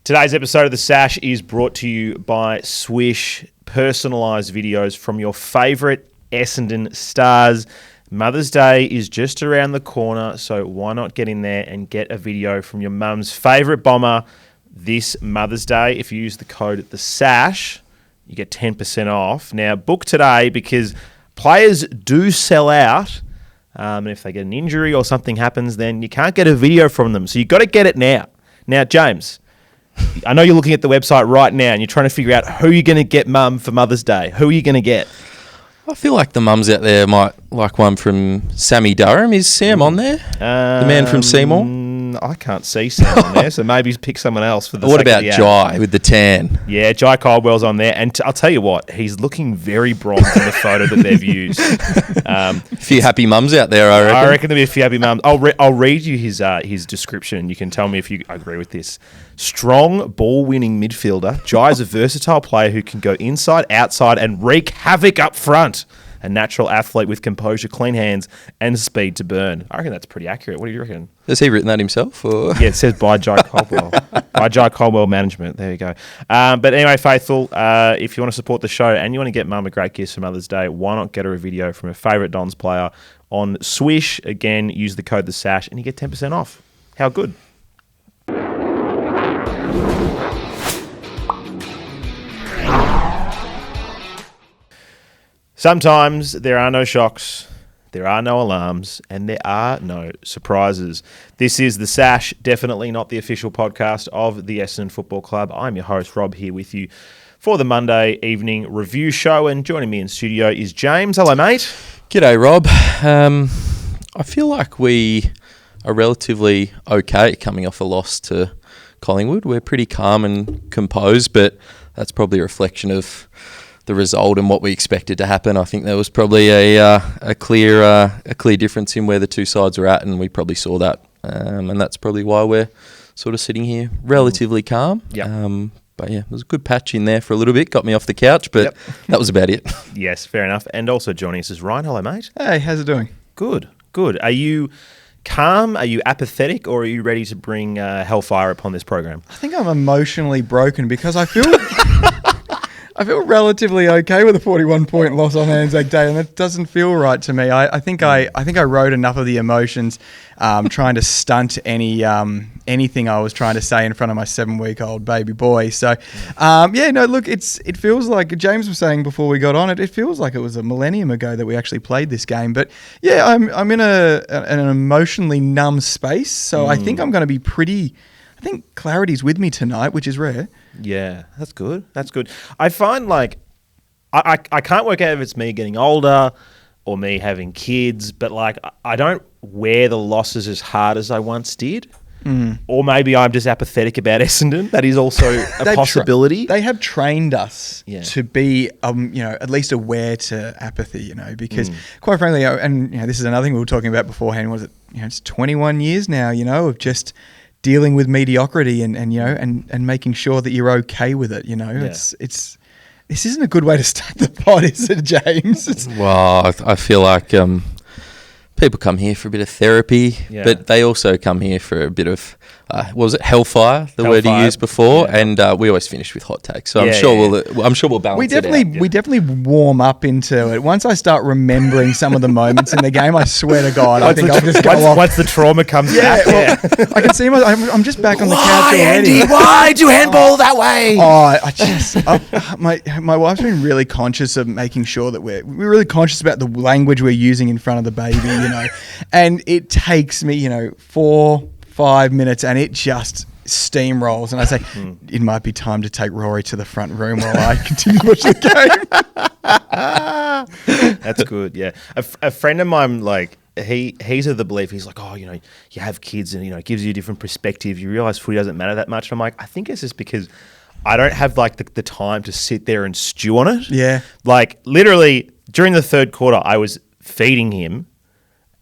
Today's episode of The Sash is brought to you by Swish, personalised videos from your favourite Essendon stars. Mother's Day is just around the corner, so why not get in there and get a video from your mum's favourite bomber this Mother's Day. If you use the code The Sash, you get 10% off. Now, book today because players do sell out, and if they get an injury or something happens, then you can't get a video from them, so you've got to get it now. Now, James, I know you're looking at the website right now and you're trying to figure out who you're going to get mum for Mother's Day. Who are you going to get? I feel like the mums out there might like one from Sammy Durham. Is Sam on there? The man from Seymour? I can't see Sam on there, so maybe pick someone else for the What about Jai with the tan? Yeah, Jai Caldwell's on there. And I'll tell you what, he's looking very bronze in the photo that they've used. A few happy mums out there, I reckon. I reckon there'll be a few happy mums. I'll read you his description and you can tell me if you agree with this. Strong, ball-winning midfielder. Jai is a versatile player who can go inside, outside, and wreak havoc up front. A natural athlete with composure, clean hands, and speed to burn. I reckon that's pretty accurate. What do you reckon? Has he written that himself? Or? Yeah, it says by Jai Caldwell. By Jai Caldwell Management. There you go. But anyway, Faithful, if you want to support the show and you want to get Mum a great gift for Mother's Day, why not get her a video from her favourite Dons player on Swish? Again, use the code The Sash and you get 10% off. How good? Sometimes there are no shocks, there are no alarms, and there are no surprises. This is The Sash, definitely not the official podcast of the Essendon Football Club. I'm your host, Rob, here with you for the Monday evening review show, and joining me in studio is James. Hello, mate. G'day, Rob. I feel like we are relatively okay coming off a loss to Collingwood. We're pretty calm and composed, but that's probably a reflection of the result and what we expected to happen. I think there was probably a clear difference in where the two sides were at, and we probably saw that, and that's probably why we're sort of sitting here relatively calm. Yep. But yeah, it was a good patch in there for a little bit. Got me off the couch, but that was about it. Yes, fair enough. And also joining us is Ryan. Hello, mate. Hey, how's it doing? Good. Are you calm? Are you apathetic? Or are you ready to bring hellfire upon this program? I think I'm emotionally broken because I feel I feel relatively okay with a 41-point loss on Anzac Day, and that doesn't feel right to me. I think I wrote enough of the emotions, trying to stunt anything I was trying to say in front of my 7-week-old baby boy. So, look, it feels like James was saying before we got on it. It feels like it was a millennium ago that we actually played this game. But yeah, I'm in an emotionally numb space. So I think I'm going to be pretty. I think clarity's with me tonight, which is rare. Yeah, that's good. I find like I can't work out if it's me getting older or me having kids, but like I don't wear the losses as hard as I once did. Or maybe I'm just apathetic about Essendon. That is also a possibility. They have trained us to be, at least aware to apathy, because quite frankly, and this is another thing we were talking about beforehand, was it, it's 21 years now, of just dealing with mediocrity and making sure that you're okay with it. It's this isn't a good way to start the pod, is it, James? Well, I feel like people come here for a bit of therapy, but they also come here for a bit of, what was it, hellfire, word you used before, and we always finish with hot takes. So I'm sure we'll balance it out. We definitely warm up into it. Once I start remembering some of the moments in the game, I swear to God, I think I'll just go off. Once the trauma comes back. I can see I'm just back on the couch already. Andy, why'd you handball that way? My wife's been really conscious of making sure that we're really conscious about the language we're using in front of the baby, and it takes me, 4-5 minutes, and it just steamrolls, and I say, it might be time to take Rory to the front room while I continue to watch the game. That's good, yeah. A friend of mine, like, he's of the belief, he's like, you have kids and, it gives you a different perspective. You realise footy doesn't matter that much. And I'm like, I think it's just because I don't have, like, the time to sit there and stew on it. Yeah. Like, literally, during the third quarter, I was feeding him,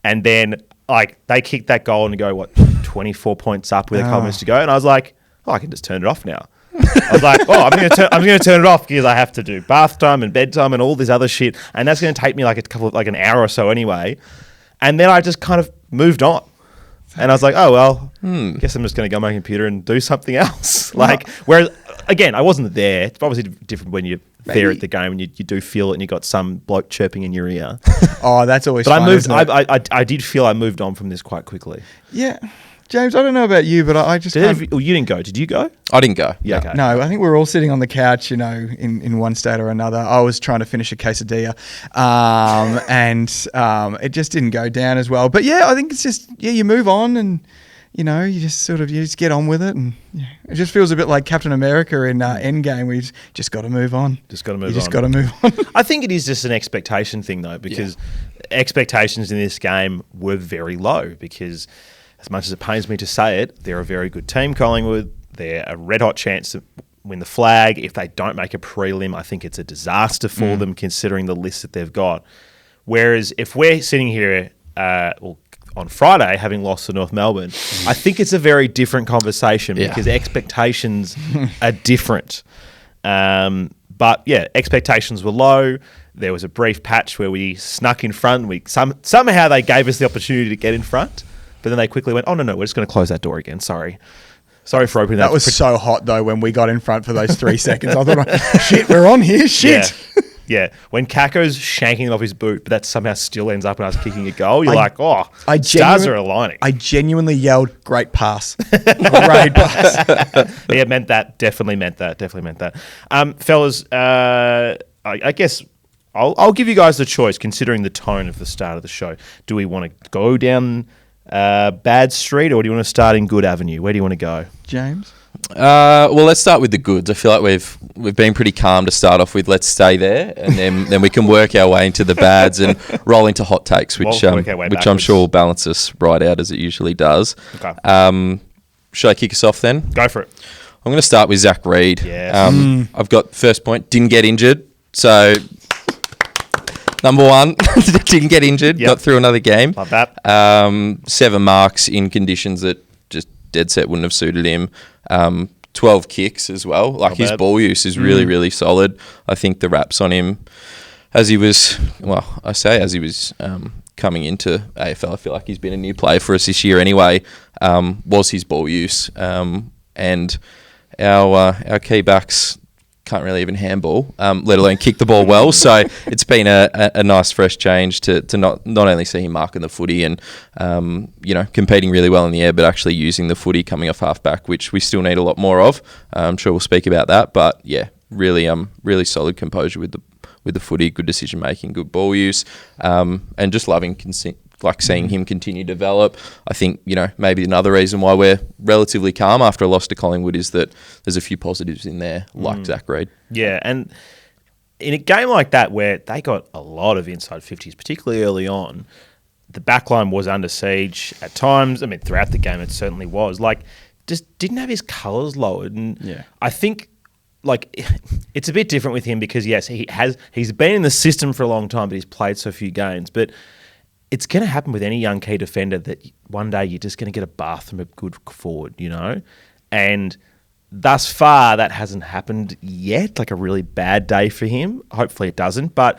and then, like, they kicked that goal and go, 24 points up with a couple minutes to go. And I was like, I can just turn it off now. I was like, I'm going to turn it off because I have to do bath time and bedtime and all this other shit. And that's going to take me like an hour or so anyway. And then I just kind of moved on. And I was like, oh, well, guess I'm just going to go on my computer and do something else. Whereas, again, I wasn't there. It's obviously different when you're there at the game and you do feel it and you got some bloke chirping in your ear. Oh, that's always But fun, I moved. isn't it? I did feel I moved on from this quite quickly. Yeah. James, I don't know about you, but I just can't... You didn't go. Did you go? I didn't go. Yeah. Okay. No, I think we're all sitting on the couch, in one state or another. I was trying to finish a quesadilla, and it just didn't go down as well. But yeah, I think it's just, you move on and, you just get on with it. And it just feels a bit like Captain America in Endgame, where you just got to move on. Just got to move on. You just got to move on. I think it is just an expectation thing, though, because expectations in this game were very low because, as much as it pains me to say it, they're a very good team, Collingwood. They're a red-hot chance to win the flag. If they don't make a prelim, I think it's a disaster for them, considering the list that they've got. Whereas if we're sitting here on Friday, having lost to North Melbourne, I think it's a very different conversation because expectations are different. But yeah, expectations were low. There was a brief patch where we snuck in front. Somehow they gave us the opportunity to get in front. But then they quickly went, oh, no, we're just going to close that door again. Sorry for opening that. That was so hot, though, when we got in front for those 3 seconds. I thought, shit, we're on here, shit. Yeah. When Kako's shanking him off his boot, but that somehow still ends up in us kicking a goal, you're stars are aligning. I genuinely yelled, great pass. Great pass. Yeah, it meant that. Definitely meant that. Fellas, I guess I'll give you guys the choice, considering the tone of the start of the show. Do we want to go down bad street, or do you want to start in good avenue? Where do you want to go, James? Well, let's start with the goods. I feel like we've been pretty calm to start off with. Let's stay there, and then we can work our way into the bads and roll into hot takes, which I'm sure will balance us right out as it usually does. Okay. Should I kick us off then? Go for it. I'm going to start with Zack Reid. Yes. I've got first point. Didn't get injured, so. Number one, didn't get injured, got through another game. Love that. 7 marks in conditions that just dead set wouldn't have suited him. 12 kicks as well. His ball use is really, really solid. I think the raps on him as he was coming into AFL, I feel like he's been a new player for us this year anyway, was his ball use. And our key backs can't really even handball, let alone kick the ball well. So it's been a nice fresh change to not only see him marking the footy and competing really well in the air, but actually using the footy coming off halfback, which we still need a lot more of. I'm sure we'll speak about that, but yeah, really solid composure with the footy, good decision making, good ball use, and just loving seeing him continue to develop. I think, maybe another reason why we're relatively calm after a loss to Collingwood is that there's a few positives in there, like Zack Reid. Yeah, and in a game like that where they got a lot of inside 50s, particularly early on, the backline was under siege at times. I mean, throughout the game it certainly was. Just didn't have his colours lowered. And I think it's a bit different with him because, yes, he's been in the system for a long time, but he's played so few games. But it's going to happen with any young key defender that one day you're just going to get a bath from a good forward, And thus far, that hasn't happened yet, a really bad day for him. Hopefully it doesn't. But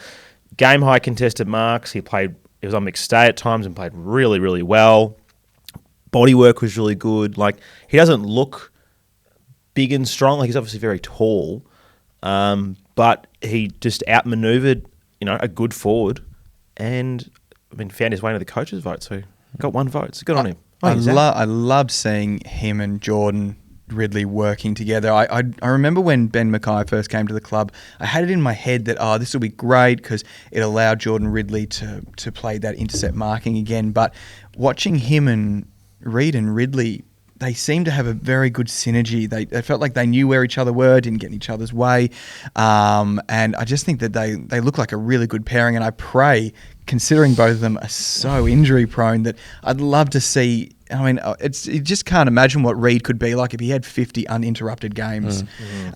game-high contested marks. He was on McStay at times and played really, really well. Body work was really good. He doesn't look big and strong. He's obviously very tall. But he just outmaneuvered, a good forward and found his way into the coach's vote, so got 1 vote. So good on him. I love seeing him and Jordan Ridley working together. I remember when Ben Mackay first came to the club, I had it in my head that, this will be great because it allowed Jordan Ridley to play that intercept marking again. But watching him and Reid and Ridley, they seemed to have a very good synergy. They felt like they knew where each other were, didn't get in each other's way. And I just think that they look like a really good pairing. And I pray, considering both of them are so injury prone, that I'd love to see. You just can't imagine what Reid could be like if he had 50 uninterrupted games.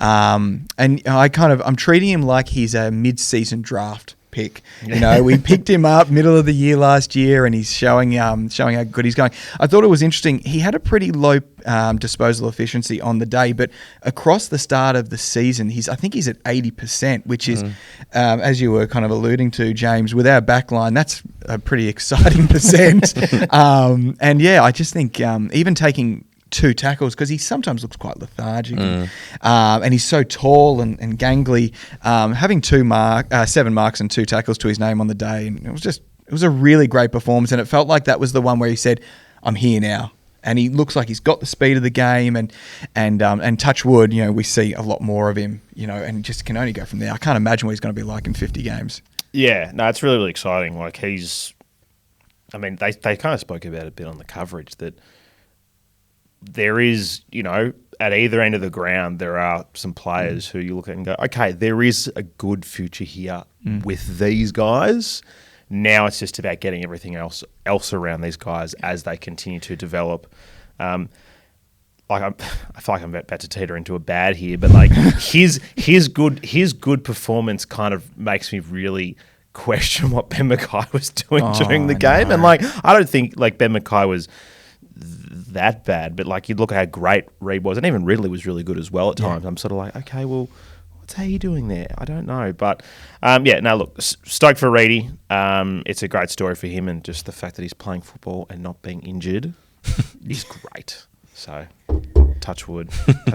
And I'm treating him like he's a mid-season draft pick. You know, we picked him up middle of the year last year, and he's showing how good he's going. I thought it was interesting. He had a pretty low disposal efficiency on the day, but across the start of the season, I think he's at 80%, which is, as you were kind of alluding to, James, with our backline, that's a pretty exciting percent. And yeah, I just think even taking 2 tackles, because he sometimes looks quite lethargic, and he's so tall and gangly. Having 7 marks and 2 tackles to his name on the day, and it was a really great performance. And it felt like that was the one where he said, "I'm here now." And he looks like he's got the speed of the game, and touch wood, you know, we see a lot more of him, you know, and just can only go from there. I can't imagine what he's going to be like in 50 games. Yeah, no, it's really, really exciting. Like they kind of spoke about it a bit on the coverage that there is, you know, at either end of the ground, there are some players who you look at and go, okay, there is a good future here with these guys. Now it's just about getting everything else around these guys as they continue to develop. I feel like I'm about to teeter into a bad here, but like his good performance kind of makes me really question what Ben Mackay was doing during the game. And like, I don't think like Ben Mackay was that bad, but like you look at how great Reid was, and even Ridley was really good as well at times. I'm sort of like, okay, well, what's he doing there? I don't know, but look, stoked for Reedy. It's a great story for him, and just the fact that he's playing football and not being injured is great. So touch wood,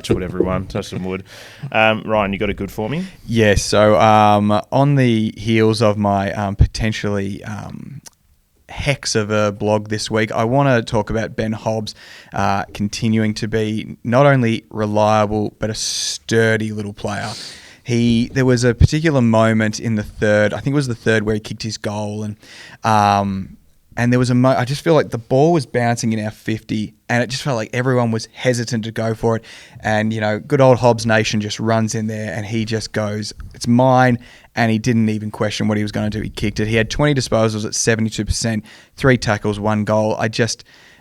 everyone, touch some wood. Ryan, you got a good for me? Yes. So on the heels of my potentially hex of a blog this week, I want to talk about Ben Hobbs continuing to be not only reliable but a sturdy little player. There was a particular moment in the third, I think it was the third, where he kicked his goal, and there was I just feel like the ball was bouncing in our 50, and it just felt like everyone was hesitant to go for it. And, you know, good old Hobbs Nation just runs in there, and he just goes, it's mine, and he didn't even question what he was going to do. He kicked it. He had 20 disposals at 72%, 3 tackles, 1 goal.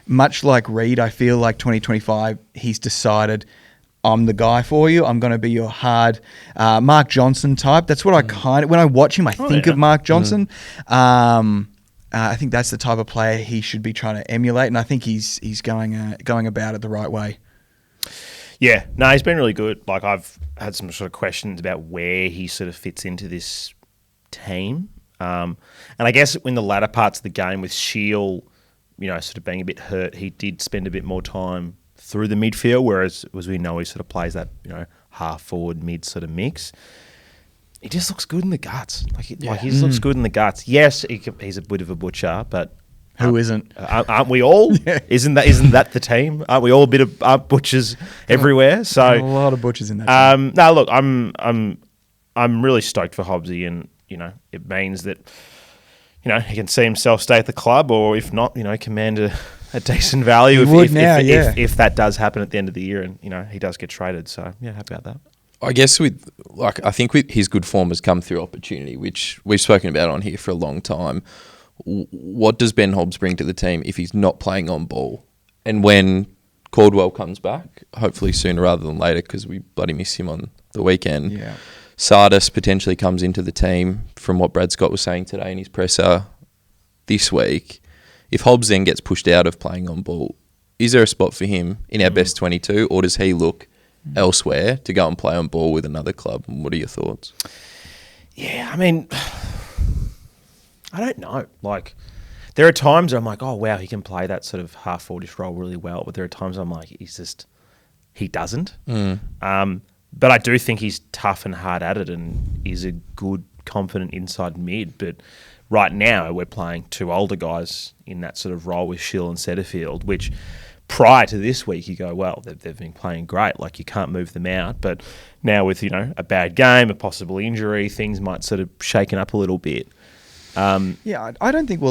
Much like Reid, I feel like 2025, he's decided, I'm the guy for you. I'm going to be your hard Mark Johnson type. That's what when I watch him, I think of Mark Johnson. I think that's the type of player he should be trying to emulate, and I think he's going about it the right way. Yeah, no, he's been really good. Like, I've had some sort of questions about where he sort of fits into this team. And I guess in the latter parts of the game with Shield, you know, sort of being a bit hurt, he did spend a bit more time through the midfield, whereas as we know, he sort of plays that, you know, half forward, mid sort of mix. He just looks good in the guts. He just looks good in the guts. Yes, he's a bit of a butcher, but who isn't? Aren't we all? Yeah. Isn't that the team? Aren't we all a bit of butchers everywhere? So a lot of butchers in that team. No, look, I'm really stoked for Hobbsy, and you know, it means that, you know, he can see himself stay at the club, or if not, you know, command a decent value if that does happen at the end of the year, and you know, he does get traded. So yeah, happy about that. I guess I think with his good form has come through opportunity, which we've spoken about on here for a long time. What does Ben Hobbs bring to the team if he's not playing on ball? And when Caldwell comes back, hopefully sooner rather than later, because we bloody miss him on the weekend. Yeah. Sardis potentially comes into the team, from what Brad Scott was saying today in his presser this week. If Hobbs then gets pushed out of playing on ball, is there a spot for him in our best 22, or does he look elsewhere to go and play on ball with another club? What are your thoughts? Yeah, I mean, I don't know. Like, there are times where I'm like, oh, wow, he can play that sort of half-forwardish role really well. But there are times I'm like, he doesn't. But I do think he's tough and hard at it, and is a good, confident inside mid. But right now, we're playing 2 older guys in that sort of role with Schill and Setterfield, which prior to this week, you go, well, they've been playing great. Like, you can't move them out. But now with, you know, a bad game, a possible injury, things might sort of shaken up a little bit. I don't think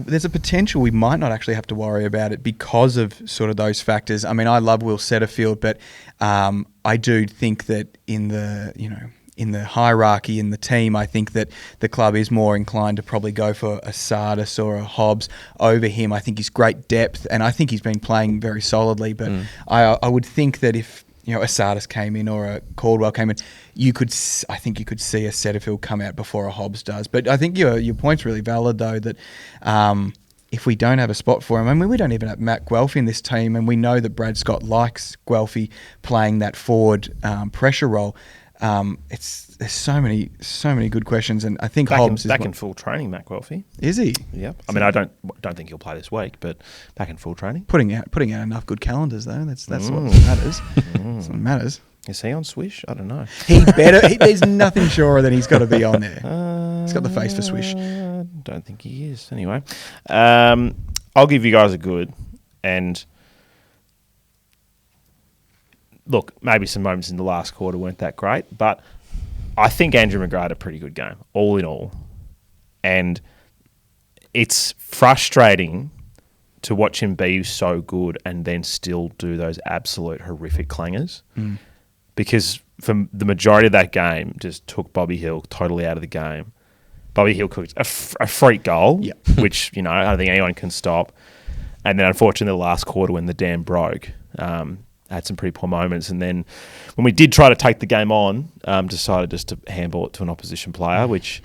there's a potential we might not actually have to worry about it because of sort of those factors. I mean, I love Will Setterfield, but I do think that in the hierarchy in the team, I think that the club is more inclined to probably go for a Sardis or a Hobbs over him. I think he's great depth, and I think he's been playing very solidly. But I would think that if Asadis came in or a Caldwell came in, I think you could see a Setterfield come out before a Hobbs does. But I think your point's really valid though, that if we don't have a spot for him, I mean, we don't even have Matt Guelph in this team, and we know that Brad Scott likes Guelphy playing that forward pressure role. There's so many good questions, and I think Hobbs is back in full training. Matt Guelphy, is he? Yep. I mean, I don't think he'll play this week, but back in full training. Putting out enough good calendars though. That's what matters. That's what matters. Is he on Swish? I don't know. He better. There's nothing surer than he's got to be on there. He's got the face for Swish. I don't think he is. Anyway, I'll give you guys a good and. Look, maybe some moments in the last quarter weren't that great, but I think Andrew McGrath had a pretty good game, all in all. And it's frustrating to watch him be so good and then still do those absolute horrific clangers. Because for the majority of that game, just took Bobby Hill totally out of the game. Bobby Hill cooked a freak goal, which, I don't think anyone can stop. And then unfortunately, the last quarter when the dam broke, had some pretty poor moments, and then when we did try to take the game on, decided just to handball it to an opposition player, which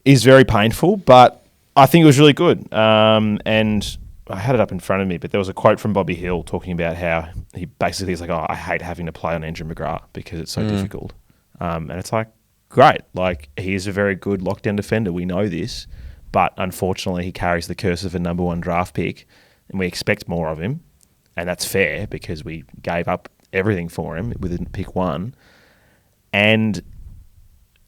is very painful, but I think it was really good. And I had it up in front of me, but there was a quote from Bobby Hill talking about how he basically is like, I hate having to play on Andrew McGrath because it's so difficult. And it's like, great, like he is a very good lockdown defender. We know this, but unfortunately he carries the curse of a number one draft pick, and we expect more of him. And that's fair because we gave up everything for him within pick one. And,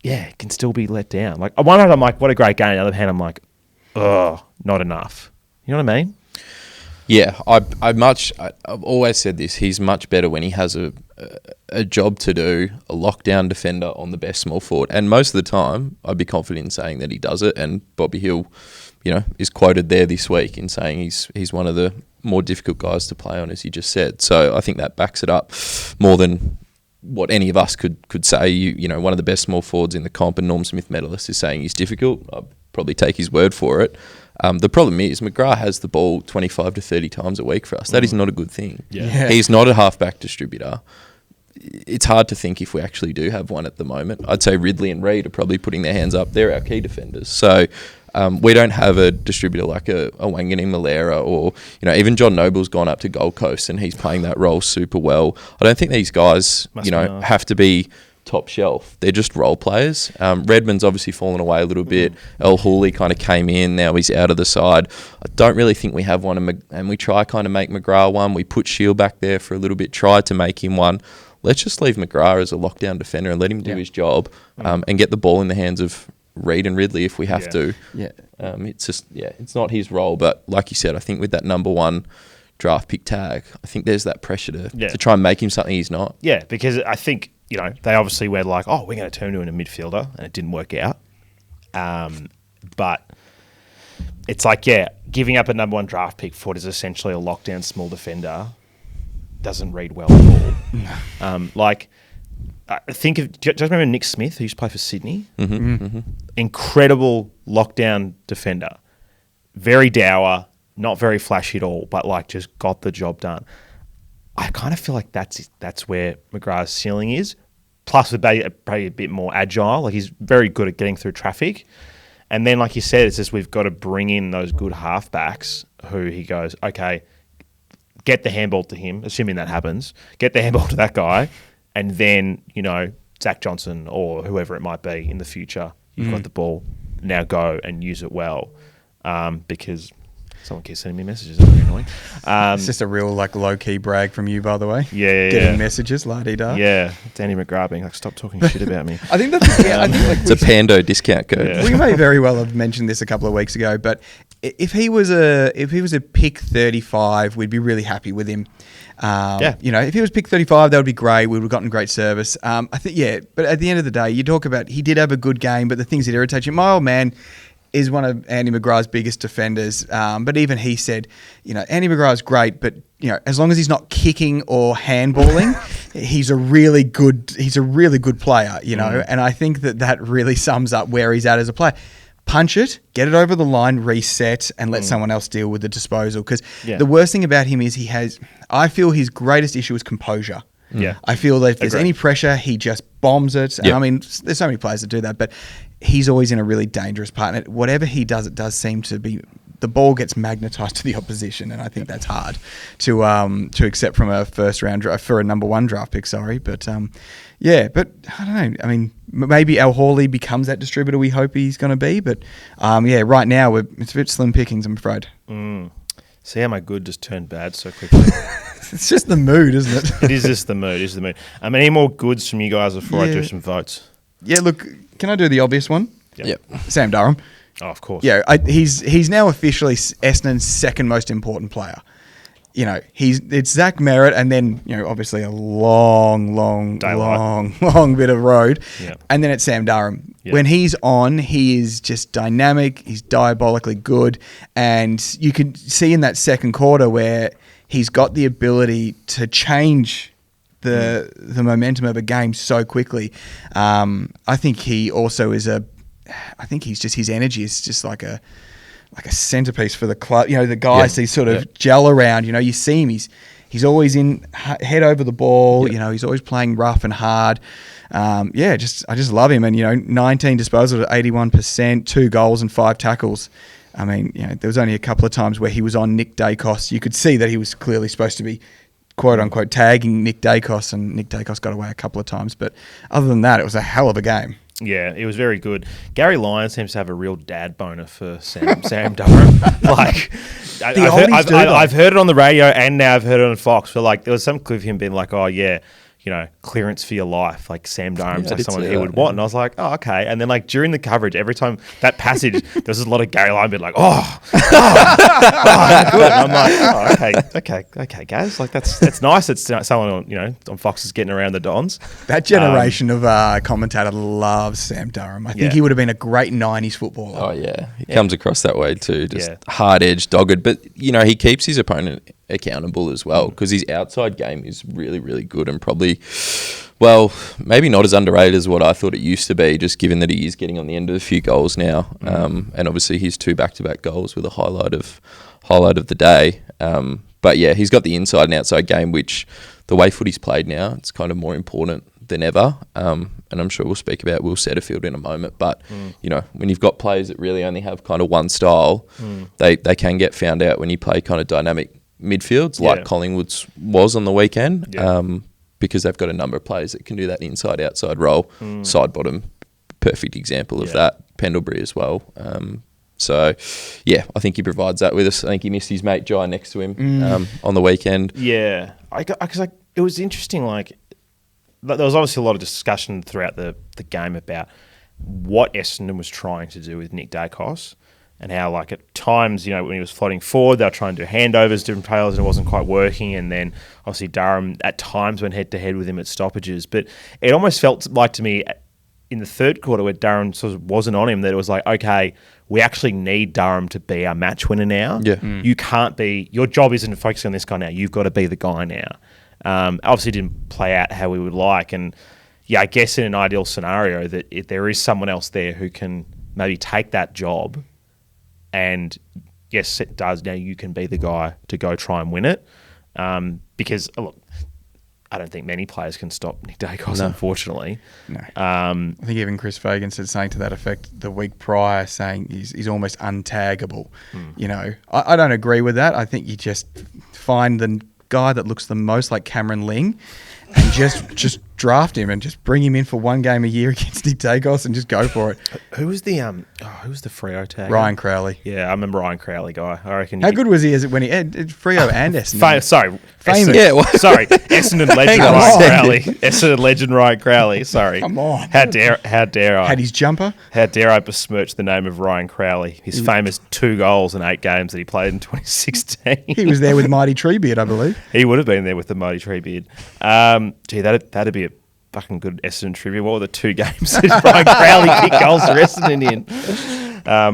it can still be let down. Like, on one hand, I'm like, what a great game. On the other hand, I'm like, not enough. You know what I mean? Yeah, I've always said this. He's much better when he has a job to do, a lockdown defender on the best small forward. And most of the time, I'd be confident in saying that he does it. And Bobby Hill, is quoted there this week in saying he's one of the more difficult guys to play on, as you just said. So I think that backs it up more than what any of us could say. One of the best small forwards in the comp, and Norm Smith medalist, is saying he's difficult. I'll probably take his word for it. The problem is McGrath has the ball 25 to 30 times a week for us. That is not a good thing. Yeah. He's not a halfback distributor. It's hard to think if we actually do have one at the moment. I'd say Ridley and Reid are probably putting their hands up. They're our key defenders. So we don't have a distributor like a Wangani Malera, or even John Noble's gone up to Gold Coast and he's playing that role super well. I don't think these guys have to be top shelf. They're just role players. Redmond's obviously fallen away a little bit. El Hooley kind of came in. Now he's out of the side. I don't really think we have one, and we try kind of make McGrath one. We put Shield back there for a little bit, tried to make him one. Let's just leave McGrath as a lockdown defender and let him do his job, and get the ball in the hands of Reid and Ridley if we have to. It's just it's not his role, but like you said, I think with that number one draft pick tag, I think there's that pressure to try and make him something he's not. Yeah, because I think they obviously were like, oh, we're going to turn him into a midfielder, and it didn't work out. But it's like, giving up a number one draft pick for what is essentially a lockdown small defender doesn't read well at all. Think of, do you guys remember Nick Smith, who used to play for Sydney? Incredible lockdown defender. Very dour, not very flashy at all, but just got the job done. I kind of feel like that's where McGrath's ceiling is. Plus, with probably a bit more agile. He's very good at getting through traffic. And then, like you said, it's just we've got to bring in those good halfbacks who he goes, okay, get the handball to him, assuming that happens, get the handball to that guy, and then, Zach Johnson or whoever it might be in the future, you've got the ball, now go and use it well. Because someone keeps sending me messages. It's very annoying. It's just a real low-key brag from you, by the way. Getting messages, la-di-da. Yeah, Danny McGrath being like, stop talking shit about me. I think that's it's a Pando discount code. Yeah. We may very well have mentioned this a couple of weeks ago, but if he was a pick 35, we'd be really happy with him. If he was pick 35, that would be great. We would have gotten great service. I think, but at the end of the day, you talk about he did have a good game, but the things that irritate you, my old man is one of Andy McGrath's biggest defenders. But even he said, Andy McGrath's great, but as long as he's not kicking or handballing, he's a really good player. And I think that really sums up where he's at as a player. Punch it, get it over the line, reset, and let someone else deal with the disposal. Because the worst thing about him is I feel his greatest issue is composure. Yeah. I feel that if there's Agreed. any pressure, he just bombs it. And Yep. I mean, there's so many players that do that, but he's always in a really dangerous part. And whatever he does, it does seem to be the ball gets magnetised to the opposition, and I think that's hard to accept from a first round draft for a number one draft pick. Sorry, but yeah, but I don't know. I mean, maybe Al Hawley becomes that distributor we hope he's going to be, but yeah, right now it's a bit slim pickings, I'm afraid. See how my good just turned bad so quickly. It's just the mood, isn't it? It is just the mood. It is the mood. Any more goods from you guys before I do some votes? Yeah, look, can I do the obvious one? Yep. Sam Durham. Oh, of course. Yeah, he's now officially Essendon's second most important player. You know, it's Zach Merritt, and then obviously a long bit of road, Yeah. and then it's Sam Durham. Yeah. When he's on, he is just dynamic. He's diabolically good, and you can see in that second quarter where he's got the ability to change the momentum of a game so quickly. I think he also is I think his energy is just like a centerpiece for the club. The guys they sort of gel around. You see him. He's always in head over the ball. Yeah. He's always playing rough and hard. I just love him. And 19 disposals at 81%, 2 goals and 5 tackles. I mean, there was only a couple of times where he was on Nick Dacos. You could see that he was clearly supposed to be quote unquote tagging Nick Dacos, and Nick Dacos got away a couple of times. But other than that, it was a hell of a game. Yeah, it was very good. Gary Lyons seems to have a real dad boner for Sam Durham. I've heard it on the radio and now I've heard it on Fox. But there was some clip of him being like, "Oh yeah, clearance for your life." Like Sam Durham's someone he would want, and I was like, "Oh okay." And then during the coverage, every time that passage, there was a lot of Gary Lyons being like, "Oh, good." And I'm like, "Oh, okay, guys. That's nice. It's someone on Fox is getting around the Dons." That generation of commentator loves Sam Durham. I think he would have been a great 90s footballer. Oh, yeah. He comes across that way too. Just hard-edged, dogged. But, he keeps his opponent accountable as well because his outside game is really, really good and probably, maybe not as underrated as what I thought it used to be, just given that he is getting on the end of a few goals now. And obviously his 2 back-to-back goals were the highlight of the day. But, yeah, he's got the inside and outside game, which the way footy's played now, it's kind of more important than ever. And I'm sure we'll speak about Will Setterfield in a moment. But, when you've got players that really only have kind of one style, they can get found out when you play kind of dynamic midfields like Collingwood's was on the weekend because they've got a number of players that can do that inside-outside role. Side-bottom, perfect example of that. Pendlebury as well. So, yeah, I think he provides that with us. I think he missed his mate Jai next to him on the weekend. Yeah. Because it was interesting, there was obviously a lot of discussion throughout the game about what Essendon was trying to do with Nick Dacos and how, at times, when he was floating forward, they were trying to do handovers, different players, and it wasn't quite working. And then, obviously, Durham at times went head-to-head with him at stoppages. But it almost felt like to me in the third quarter where Durham sort of wasn't on him that it was like, okay, we actually need Durham to be our match winner now. Yeah. You can't be... Your job isn't focusing on this guy now. You've got to be the guy now. Obviously didn't play out how we would like. And, I guess in an ideal scenario that if there is someone else there who can maybe take that job and, yes, it does. Now you can be the guy to go try and win it. Because, look, I don't think many players can stop Nick Dacos, unfortunately. No. I think even Chris Fagan said something to that effect the week prior, saying he's almost untaggable. I don't agree with that. I think you just find the guy that looks the most like Cameron Ling and just draft him and just bring him in for one game a year against Nick Dacos and just go for it. Who was the Freo tag? Ryan Crowley. Yeah, I remember Ryan Crowley guy. I reckon. How good was he as when he had Freo and Essendon? Famous. Essendon legend Ryan Crowley. Essendon legend Ryan Crowley. Sorry. Come on. How dare I? Had his jumper? How dare I besmirch the name of Ryan Crowley? His famous 2 goals in 8 games that he played in 2016. He was there with Mighty Treebeard, I believe. He would have been there with the Mighty Treebeard. That'd be a fucking good Essendon trivia. What were the 2 games that Ryan Crowley kicked goals for Essendon in?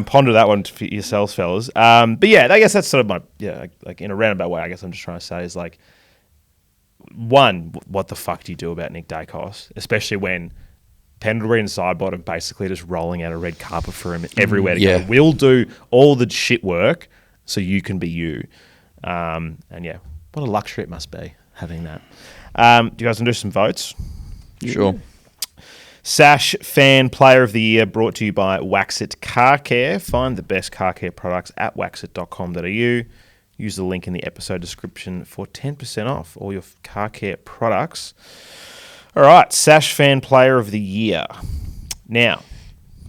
Ponder that one for yourselves, fellas. But yeah, I guess that's sort of my in a roundabout way. I guess I'm just trying to say is one, what the fuck do you do about Nick Dacos, especially when Pendlebury and Sidebottom basically just rolling out a red carpet for him everywhere to go. We'll do all the shit work so you can be you. And yeah, what a luxury it must be having that. Do you guys want to do some votes? Sure. Sash Fan Player of the Year brought to you by Waxit Car Care. Find the best car care products at waxit.com.au. Use the link in the episode description for 10% off all your car care products. All right, Sash Fan Player of the Year. Now,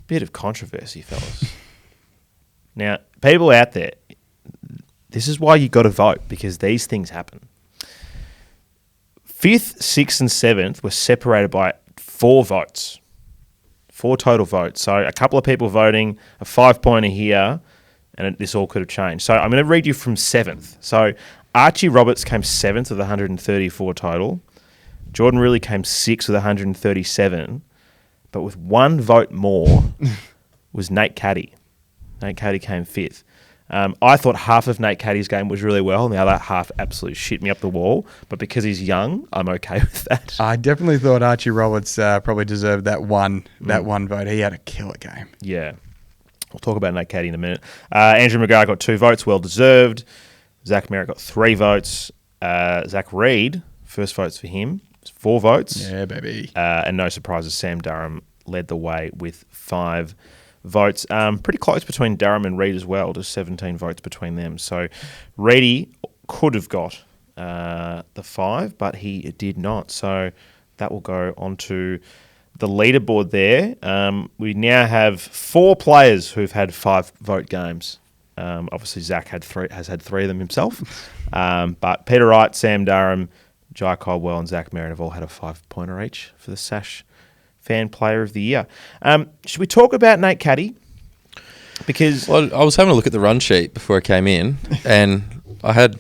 bit of controversy, fellas. Now, people out there, this is why you got to vote, because these things happen. 5th, 6th and 7th were separated by 4 votes. 4 total votes. So a couple of people voting, a 5-pointer here, and this all could have changed. So I'm going to read you from 7th. So Archie Roberts came 7th with 134 total. Jordan Riley came 6th with 137. But with 1 vote more was Nate Caddy. Nate Caddy came 5th. I thought half of Nate Caddy's game was really well, and the other half absolutely shit me up the wall. But because he's young, I'm okay with that. I definitely thought Archie Roberts probably deserved that one vote. He had a killer game. Yeah. We'll talk about Nate Caddy in a minute. Andrew McGrath got 2 votes, well deserved. Zach Merritt got 3 votes. Zack Reid, first votes for him, 4 votes. Yeah, baby. And no surprises, Sam Durham led the way with 5 votes. Pretty close between Durham and Reid as well, just 17 votes between them. So Reedy could have got the 5, but he did not. So that will go onto the leaderboard there. We now have 4 players who've had 5-vote games. Obviously, Zach has had 3 of them himself. But Peter Wright, Sam Durham, Jai Caldwell and Zach Merritt have all had a 5-pointer each for the Sash Fan Player of the Year. Should we talk about Nate Caddy? Because I was having a look at the run sheet before I came in, and I had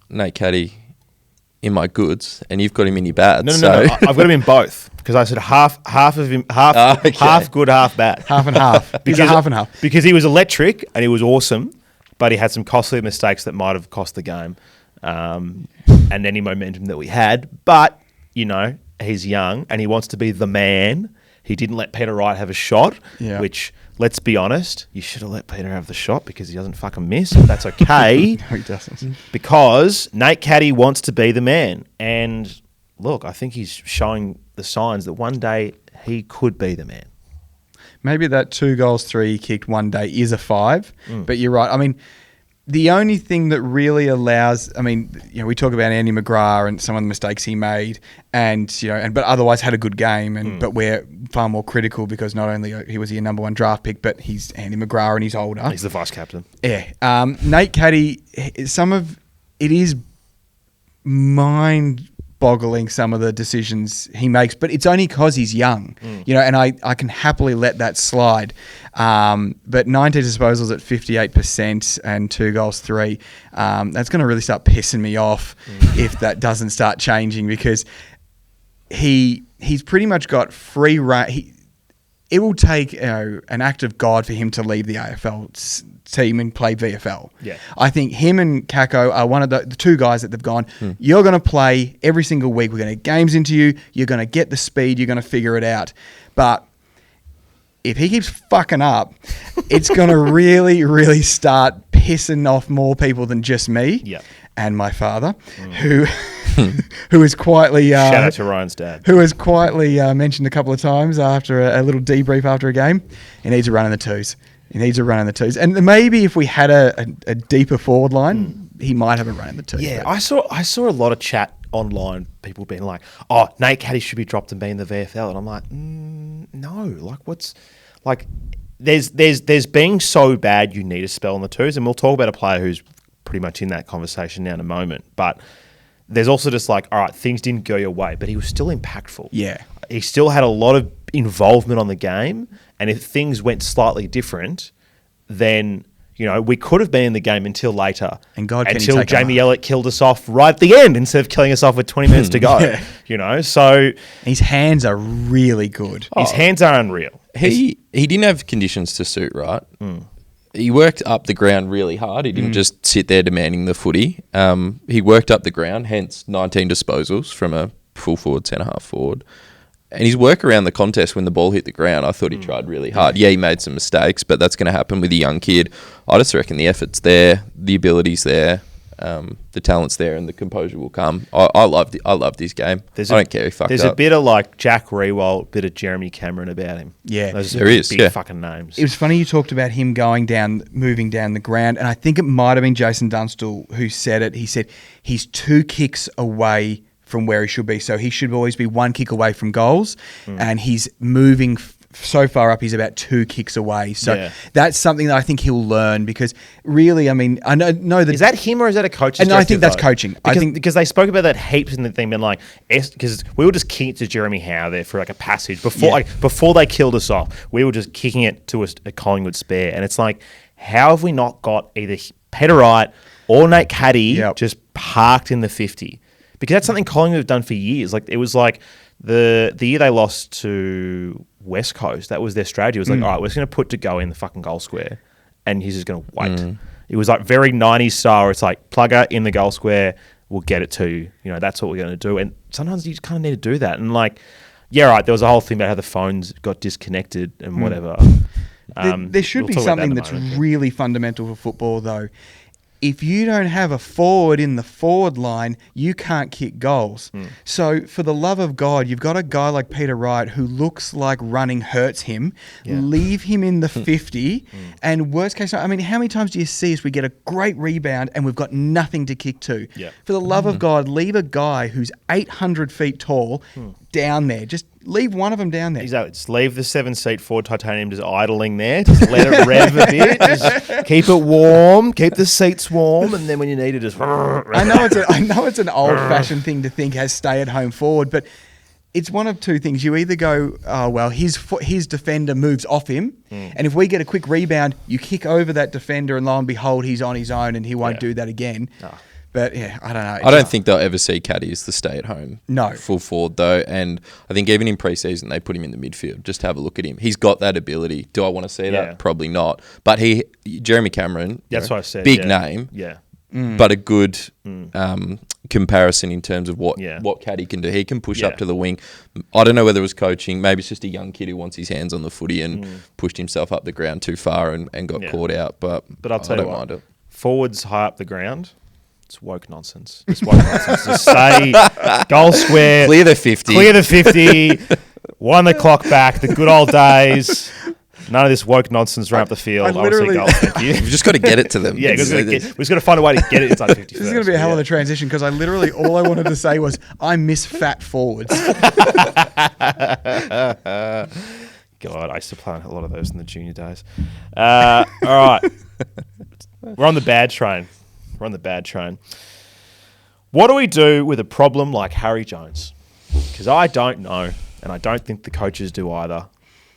Nate Caddy in my goods, and you've got him in your bad. No. I've got him in both, because I said half of him, half good, half bad. Half and half. He's a half and half. Because he was electric and he was awesome, but he had some costly mistakes that might have cost the game, and any momentum that we had. But, he's young and he wants to be the man. He didn't let Peter Wright have a shot, which, let's be honest, you should have let Peter have the shot because he doesn't fucking miss. But that's okay. No, he doesn't. Because Nate Caddy wants to be the man. And look, I think he's showing the signs that one day he could be the man. Maybe that 2 goals, 3 he kicked one day is a 5, but you're right. I mean, the only thing that really allows, we talk about Andy McGrath and some of the mistakes he made, but otherwise had a good game, but we're far more critical because not only he was your number 1 draft pick, but he's Andy McGrath and he's older. He's the vice captain. Yeah. Nate Caddy, it is mind-boggling some of the decisions he makes, but it's only because he's young, and I can happily let that slide. But 19 disposals at 58% and 2 goals, 3. That's going to really start pissing me off if that doesn't start changing, because he's pretty much got free rein. It will take an act of God for him to leave the AFL team and play VFL. Yeah. I think him and Kako are one of the 2 guys that they've gone, you're going to play every single week. We're going to get games into you. You're going to get the speed. You're going to figure it out. But if he keeps fucking up, it's going to really, really start pissing off more people than just me and my father, who is quietly... Shout out to Ryan's dad. Who has quietly mentioned a couple of times after a little debrief after a game, he needs a run in the twos. And maybe if we had a deeper forward line, he might have a run in the twos. Yeah, I saw a lot of chat online, people being like, "Oh, Nate Caddy should be dropped and be in the VFL," and I'm like, no. There's being so bad you need a spell in the twos, and we'll talk about a player who's pretty much in that conversation now in a moment. But there's also just like, all right, things didn't go your way, but he was still impactful. Yeah, he still had a lot of involvement on the game, and if things went slightly different, then we could have been in the game until later. And God, until Jamie Elliott killed us off right at the end instead of killing us off with 20 minutes to go. So his hands are really good. His hands are unreal. He didn't have conditions to suit, right? He worked up the ground really hard. He didn't just sit there demanding the footy. He worked up the ground, hence 19 disposals from a full forward, centre-half forward. And his work around the contest when the ball hit the ground, I thought he tried really hard. Yeah, he made some mistakes, but that's going to happen with a young kid. I just reckon the effort's there, the ability's there. the talent's there and the composure will come. I loved his game. I don't care if he fucked up. There's a bit of like Jack Rewalt, bit of Jeremy Cameron about him. Yeah. Those There is, big yeah. fucking names. It was funny you talked about him moving down the ground, and I think it might have been Jason Dunstall who said it. He said he's 2 kicks away from where he should be, so he should always be 1 kick away from goals, and he's moving so far up, he's about 2 kicks away. So that's something that I think he'll learn, because really, I mean, I know that... Is that him or is that a coach's No, I think that's though? coaching. Because they spoke about that heaps in the thing, being like, because we were just kicking it to Jeremy Howe there for like a passage. Before they killed us off, we were just kicking it to a Collingwood spare. And it's like, how have we not got either Peter Wright or Nate Caddy just parked in the 50? Because that's something Collingwood have done for years. Like, it was like the year they lost to West Coast, that was their strategy. It was like, all right, we're just going to put to go in the fucking goal square, and he's just going to wait. It was like very 90s style, where it's like, plugger in the goal square, we'll get it to you. You know, that's what we're going to do. And sometimes you just kind of need to do that. And like, yeah, right, there was a whole thing about how the phones got disconnected and whatever. There should be something that's really fundamental for football, though. If you don't have a forward in the forward line, you can't kick goals. So, for the love of God, you've got a guy like Peter Wright who looks like running hurts him. Leave him in the 50. And worst case, I mean, how many times do you see us? We get a great rebound and we've got nothing to kick to. For the love of God, leave a guy who's 800 feet tall down there. Just leave one of them down there. Exactly. Just leave the 7-seat Ford Titanium just idling there. Just let it rev a bit. Just keep it warm. Keep the seats warm. And then when you need it, just... I know it's an old-fashioned thing to think as stay-at-home forward, but it's one of two things. You either go, oh, well, his defender moves off him, and if we get a quick rebound, you kick over that defender, and lo and behold, he's on his own, and he won't do that again. But, yeah, I don't know. I don't think they'll ever see Caddy as the stay-at-home full forward, though. And I think even in pre-season, they put him in the midfield. Just have a look at him. He's got that ability. Do I want to see that? Probably not. But Jeremy Cameron, that's what I said. Big name, but a good comparison in terms of what Caddy can do. He can push up to the wing. I don't know whether it was coaching. Maybe it's just a young kid who wants his hands on the footy and pushed himself up the ground too far and got caught out. But I'll tell you don't what, mind it. Forwards high up the ground, it's woke nonsense. It's woke nonsense. Just stay, goal square. Clear the 50. Clear the 50. Wind the clock back. The good old days. None of this woke nonsense around up the field. I would say goals. Thank you. We've just got to get it to them. We've just got to find a way to get it inside 50 This is going to be a hell of a transition, because all I wanted to say was I miss fat forwards. God, I used to play a lot of those in the junior days. All right. We're on the bad train. What do we do with a problem like Harry Jones? Because I don't know, and I don't think the coaches do either,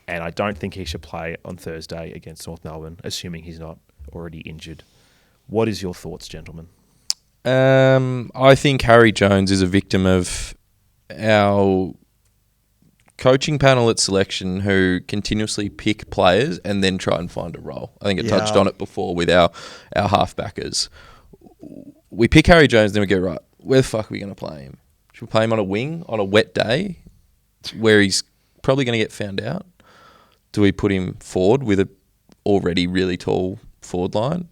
and I don't think he should play on Thursday against North Melbourne, assuming he's not already injured. What is your thoughts, gentlemen? I think Harry Jones is a victim of our coaching panel at selection, who continuously pick players and then try and find a role. I think I touched on it before with our halfbackers. We pick Harry Jones, then we go, right, where the fuck are we going to play him? Should we play him on a wing on a wet day where he's probably going to get found out? Do we put him forward with a already really tall forward line?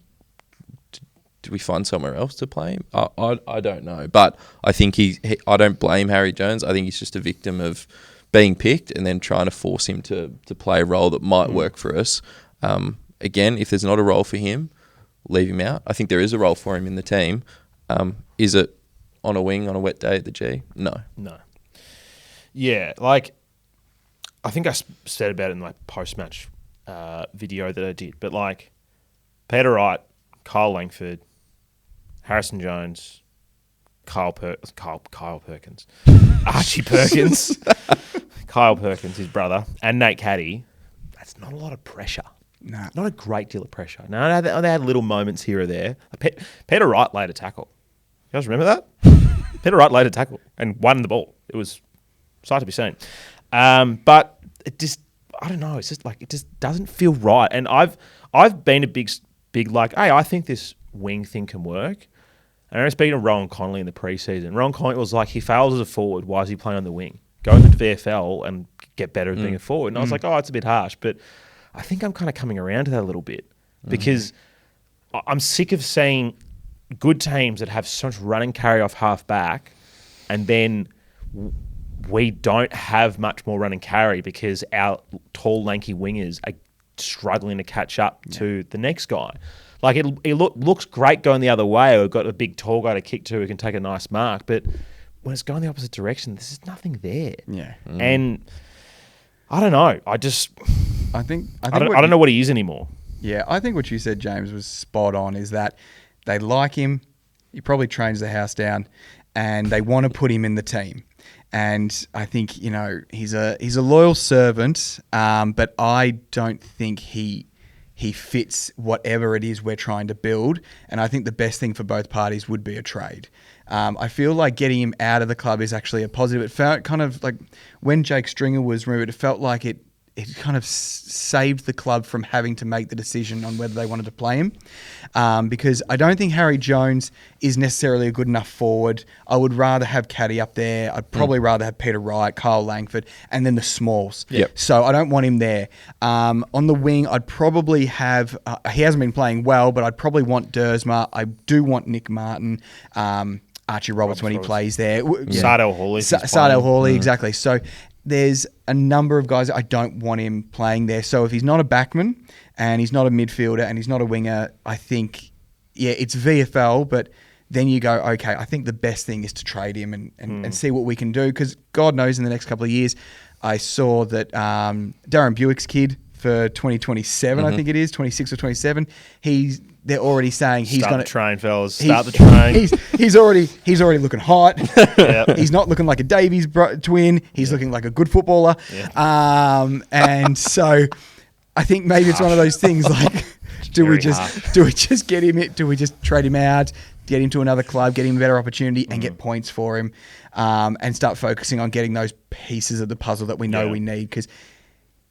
Do we find somewhere else to play him? I don't know. But I think I don't blame Harry Jones. I think he's just a victim of being picked and then trying to force him to play a role that might work for us. Again, if there's not a role for him, leave him out. I think there is a role for him in the team. Is it on a wing on a wet day at the G? No. Yeah, like I think I said about it in my post-match video that I did, but like Peter Wright, Kyle Langford, Harrison Jones, Kyle Perkins, Archie Perkins, Kyle Perkins, his brother, and Nate Caddy. That's not a lot of pressure. Nah. Not a great deal of pressure. No, they had little moments here or there. Peter Wright laid a tackle. You guys remember that? Peter Wright laid a tackle and won the ball. It was sight to be seen. But it just, I don't know. It's just like, it just doesn't feel right. And I've been a big like, hey, I think this wing thing can work. And I remember speaking to Rowan Connolly in the preseason. Rowan Connolly was like, he fails as a forward. Why is he playing on the wing? Go to the VFL and get better at being a forward. And I was like, oh, it's a bit harsh. But I think I'm kind of coming around to that a little bit because I'm sick of seeing good teams that have so much run and carry off half back, and then we don't have much more run and carry because our tall, lanky wingers are struggling to catch up to the next guy. Like it looks great going the other way. We've got a big tall guy to kick to who can take a nice mark, but when it's going the opposite direction, there's nothing there. Yeah, and I don't know. I don't know what he is anymore. Yeah, I think what you said, James, was spot on. Is that they like him. He probably trains the house down, and they want to put him in the team. And I think he's a loyal servant, but I don't think he fits whatever it is we're trying to build. And I think the best thing for both parties would be a trade. I feel like getting him out of the club is actually a positive. It felt kind of like when Jake Stringer was removed, it felt like it kind of saved the club from having to make the decision on whether they wanted to play him. Because I don't think Harry Jones is necessarily a good enough forward. I would rather have Caddy up there. I'd probably rather have Peter Wright, Kyle Langford, and then the smalls. Yep. So I don't want him there. On the wing, I'd probably have... he hasn't been playing well, but I'd probably want Dersma. I do want Nick Martin. Archie Roberts when he plays there. Sardell Hawley. Sardell Hawley, exactly. So there's a number of guys that I don't want him playing there. So if he's not a backman and he's not a midfielder and he's not a winger, I think, it's VFL, but then you go, okay, I think the best thing is to trade him and see what we can do. Because God knows in the next couple of years, I saw that Darren Buick's kid for 2027, I think it is, 26 or 27, they're already saying he's going to train, fellas. Start the train. He's already looking hot. Yep. He's not looking like a Davies twin. He's looking like a good footballer. Yeah. And so I think maybe it's one of those things like, do we just get him? Do we just trade him out, get him to another club, get him a better opportunity, and get points for him, and start focusing on getting those pieces of the puzzle that we know we need, because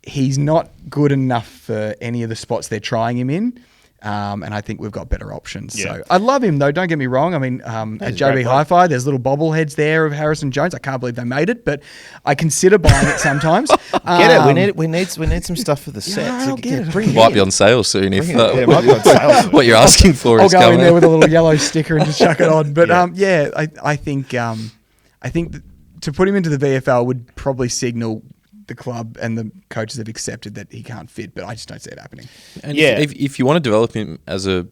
he's not good enough for any of the spots they're trying him in. And I think we've got better options. Yeah. So I love him, though. Don't get me wrong. I mean, at JB Hi-Fi, there's little bobbleheads there of Harrison Jones. I can't believe they made it, but I consider buying it sometimes. Get it. We need some stuff for the set. I'll get it. It might be on sale soon if It might be on sale. what you're asking for I'll is go coming. in there with a little yellow sticker and just chuck it on. But I think that to put him into the VFL would probably signal the club and the coaches have accepted that he can't fit, but I just don't see it happening. And if you want to develop him as a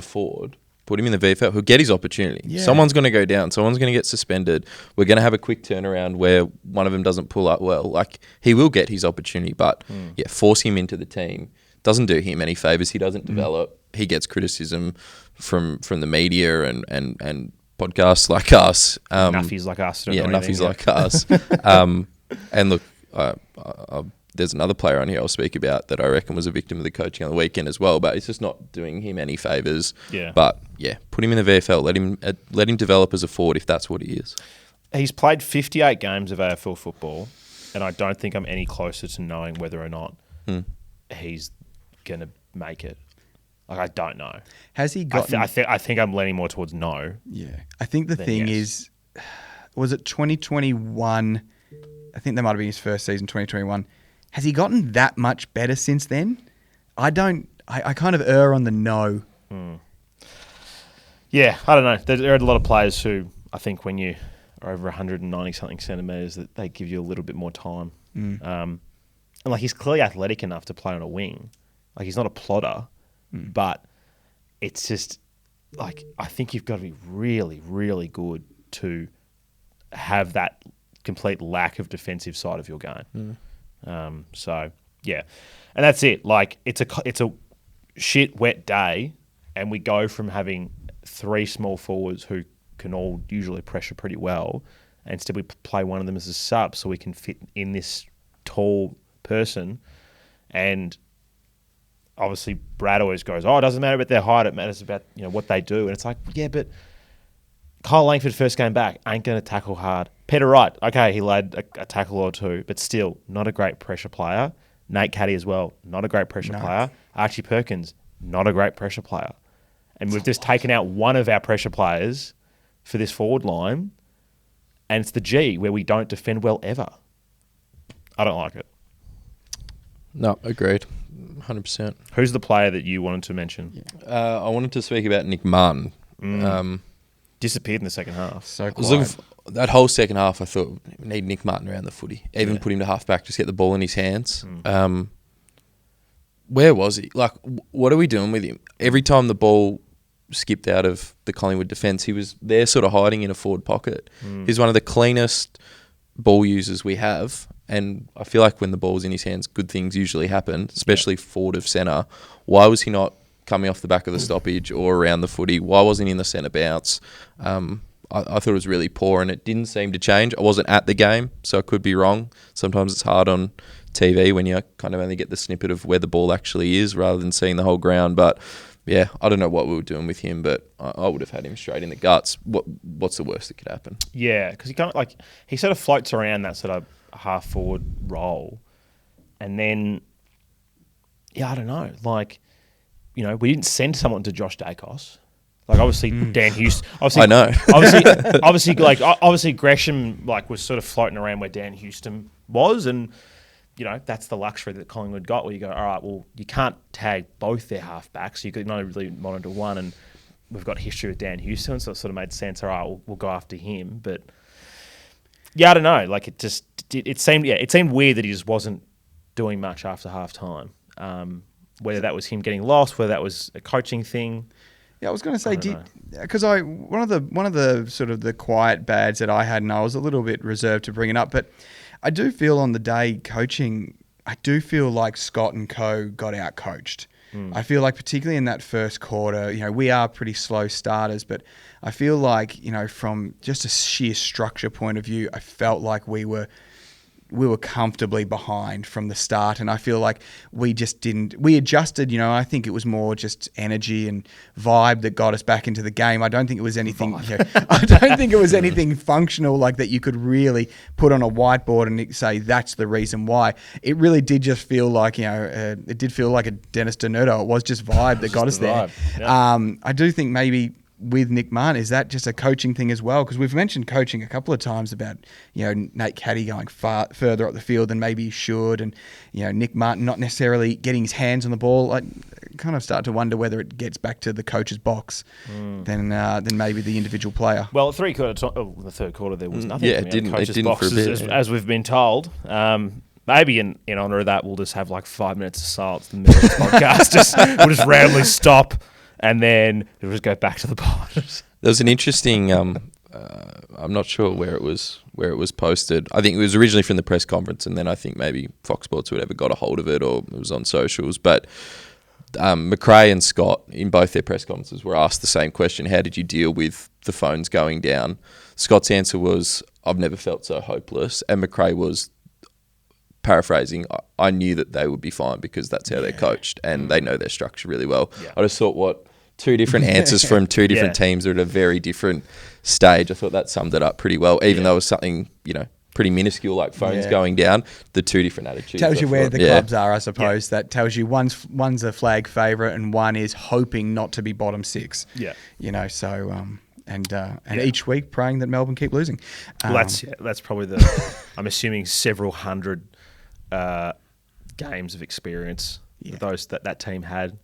forward, put him in the VFL, he'll get his opportunity. Yeah. Someone's going to go down. Someone's going to get suspended. We're going to have a quick turnaround where one of them doesn't pull up well. Like, he will get his opportunity, but force him into the team doesn't do him any favours. He doesn't develop. He gets criticism from the media and podcasts like us. Nuffies like us. Nuffies like us. And look, there's another player on here I'll speak about that I reckon was a victim of the coaching on the weekend as well, but it's just not doing him any favours. Yeah. But put him in the VFL. Let him develop as a forward if that's what he is. He's played 58 games of AFL football, and I don't think I'm any closer to knowing whether or not he's going to make it. Like, I don't know. Has he got? I think I'm leaning more towards no. Yeah. I think the thing is, was it 2021? I think that might have been his first season, 2021. Has he gotten that much better since then? I kind of err on the no. Yeah, I don't know. There are a lot of players who I think when you are over 190-something centimetres that they give you a little bit more time. And like, he's clearly athletic enough to play on a wing. Like, he's not a plodder, but it's just like, I think you've got to be really, really good to have that complete lack of defensive side of your game. So yeah, and that's it. Like, it's a shit wet day, and we go from having three small forwards who can all usually pressure pretty well, and instead we play one of them as a sub so we can fit in this tall person. And obviously Brad always goes, "Oh, it doesn't matter about their height; it matters about what they do." And it's like, yeah, but Kyle Langford first game back ain't going to tackle hard. Peter Wright, okay, he laid a tackle or two, but still not a great pressure player. Nate Caddy as well, not a great pressure player. Archie Perkins, not a great pressure player. And we've just taken out one of our pressure players for this forward line, and it's the G, where we don't defend well ever. I don't like it. No, agreed. 100%. Who's the player that you wanted to mention? I wanted to speak about Nick Martin. Disappeared in the second half. So I was looking quiet. for, that whole second half, I thought we need Nick Martin around the footy. Even put him to half back, just get the ball in his hands. Where was he? Like, what are we doing with him? Every time the ball skipped out of the Collingwood defence, he was there sort of hiding in a forward pocket. He's one of the cleanest ball users we have. And I feel like when the ball's in his hands, good things usually happen, especially forward of centre. Why was he not coming off the back of the stoppage or around the footy? Why wasn't he in the centre bounce? I thought it was really poor, and it didn't seem to change. I wasn't at the game, so I could be wrong. Sometimes it's hard on TV when you kind of only get the snippet of where the ball actually is rather than seeing the whole ground. But yeah, I don't know what we were doing with him, but I would have had him straight in the guts. What's the worst that could happen? Yeah, because he sort of floats around that sort of half forward role, and then I don't know, we didn't send someone to Josh Dacos. Like, obviously, Dan Houston. Obviously, I know. obviously, Gresham was sort of floating around where Dan Houston was, and that's the luxury that Collingwood got. Where you go, all right, well, you can't tag both their halfbacks, so you could not really monitor one, and we've got history with Dan Houston, so it sort of made sense. All right, we'll go after him, but I don't know. Like, it seemed weird that he just wasn't doing much after half time. Whether that was him getting lost, whether that was a coaching thing. Yeah, I was going to say, because one of the sort of the quiet bads that I had, and I was a little bit reserved to bring it up, but I do feel on the day coaching, I do feel like Scott and co got out coached. I feel like particularly in that first quarter, we are pretty slow starters, but I feel like, from just a sheer structure point of view, I felt like we were comfortably behind from the start, and I feel like we adjusted, I think it was more just energy and vibe that got us back into the game. I don't think it was anything I don't think it was anything functional like that you could really put on a whiteboard and say that's the reason why. It really did just feel like, it did feel like a Dennis Donato. It was just vibe that got us there. Yeah. I do think maybe with Nick Martin, is that just a coaching thing as well? Because we've mentioned coaching a couple of times about, Nate Caddy going further up the field than maybe he should, and, Nick Martin not necessarily getting his hands on the ball. I kind of start to wonder whether it gets back to the coach's box than maybe the individual player. Well, the third quarter, there was nothing. Yeah, it didn't box, for a bit. as we've been told. Maybe in honour of that, we'll just have 5 minutes of silence in the middle of this podcast. We'll just randomly stop, and then it'll just go back to the pod. There was an interesting. I'm not sure where it was posted. I think it was originally from the press conference, and then I think maybe Fox Sports or whatever got a hold of it, or it was on socials. But McRae and Scott, in both their press conferences, were asked the same question: how did you deal with the phones going down? Scott's answer was, "I've never felt so hopeless," and McRae was, paraphrasing, I knew that they would be fine because that's how they're coached and they know their structure really well. Yeah. I just thought, two different answers from two different teams are at a very different stage. I thought that summed it up pretty well, even though it was something, pretty minuscule like phones going down, the two different attitudes. Tells you where the clubs are, I suppose. Yeah. That tells you one's a flag favourite and one is hoping not to be bottom six. Yeah. And each week praying that Melbourne keep losing. Well, that's probably I'm assuming several hundred games of experience that team had,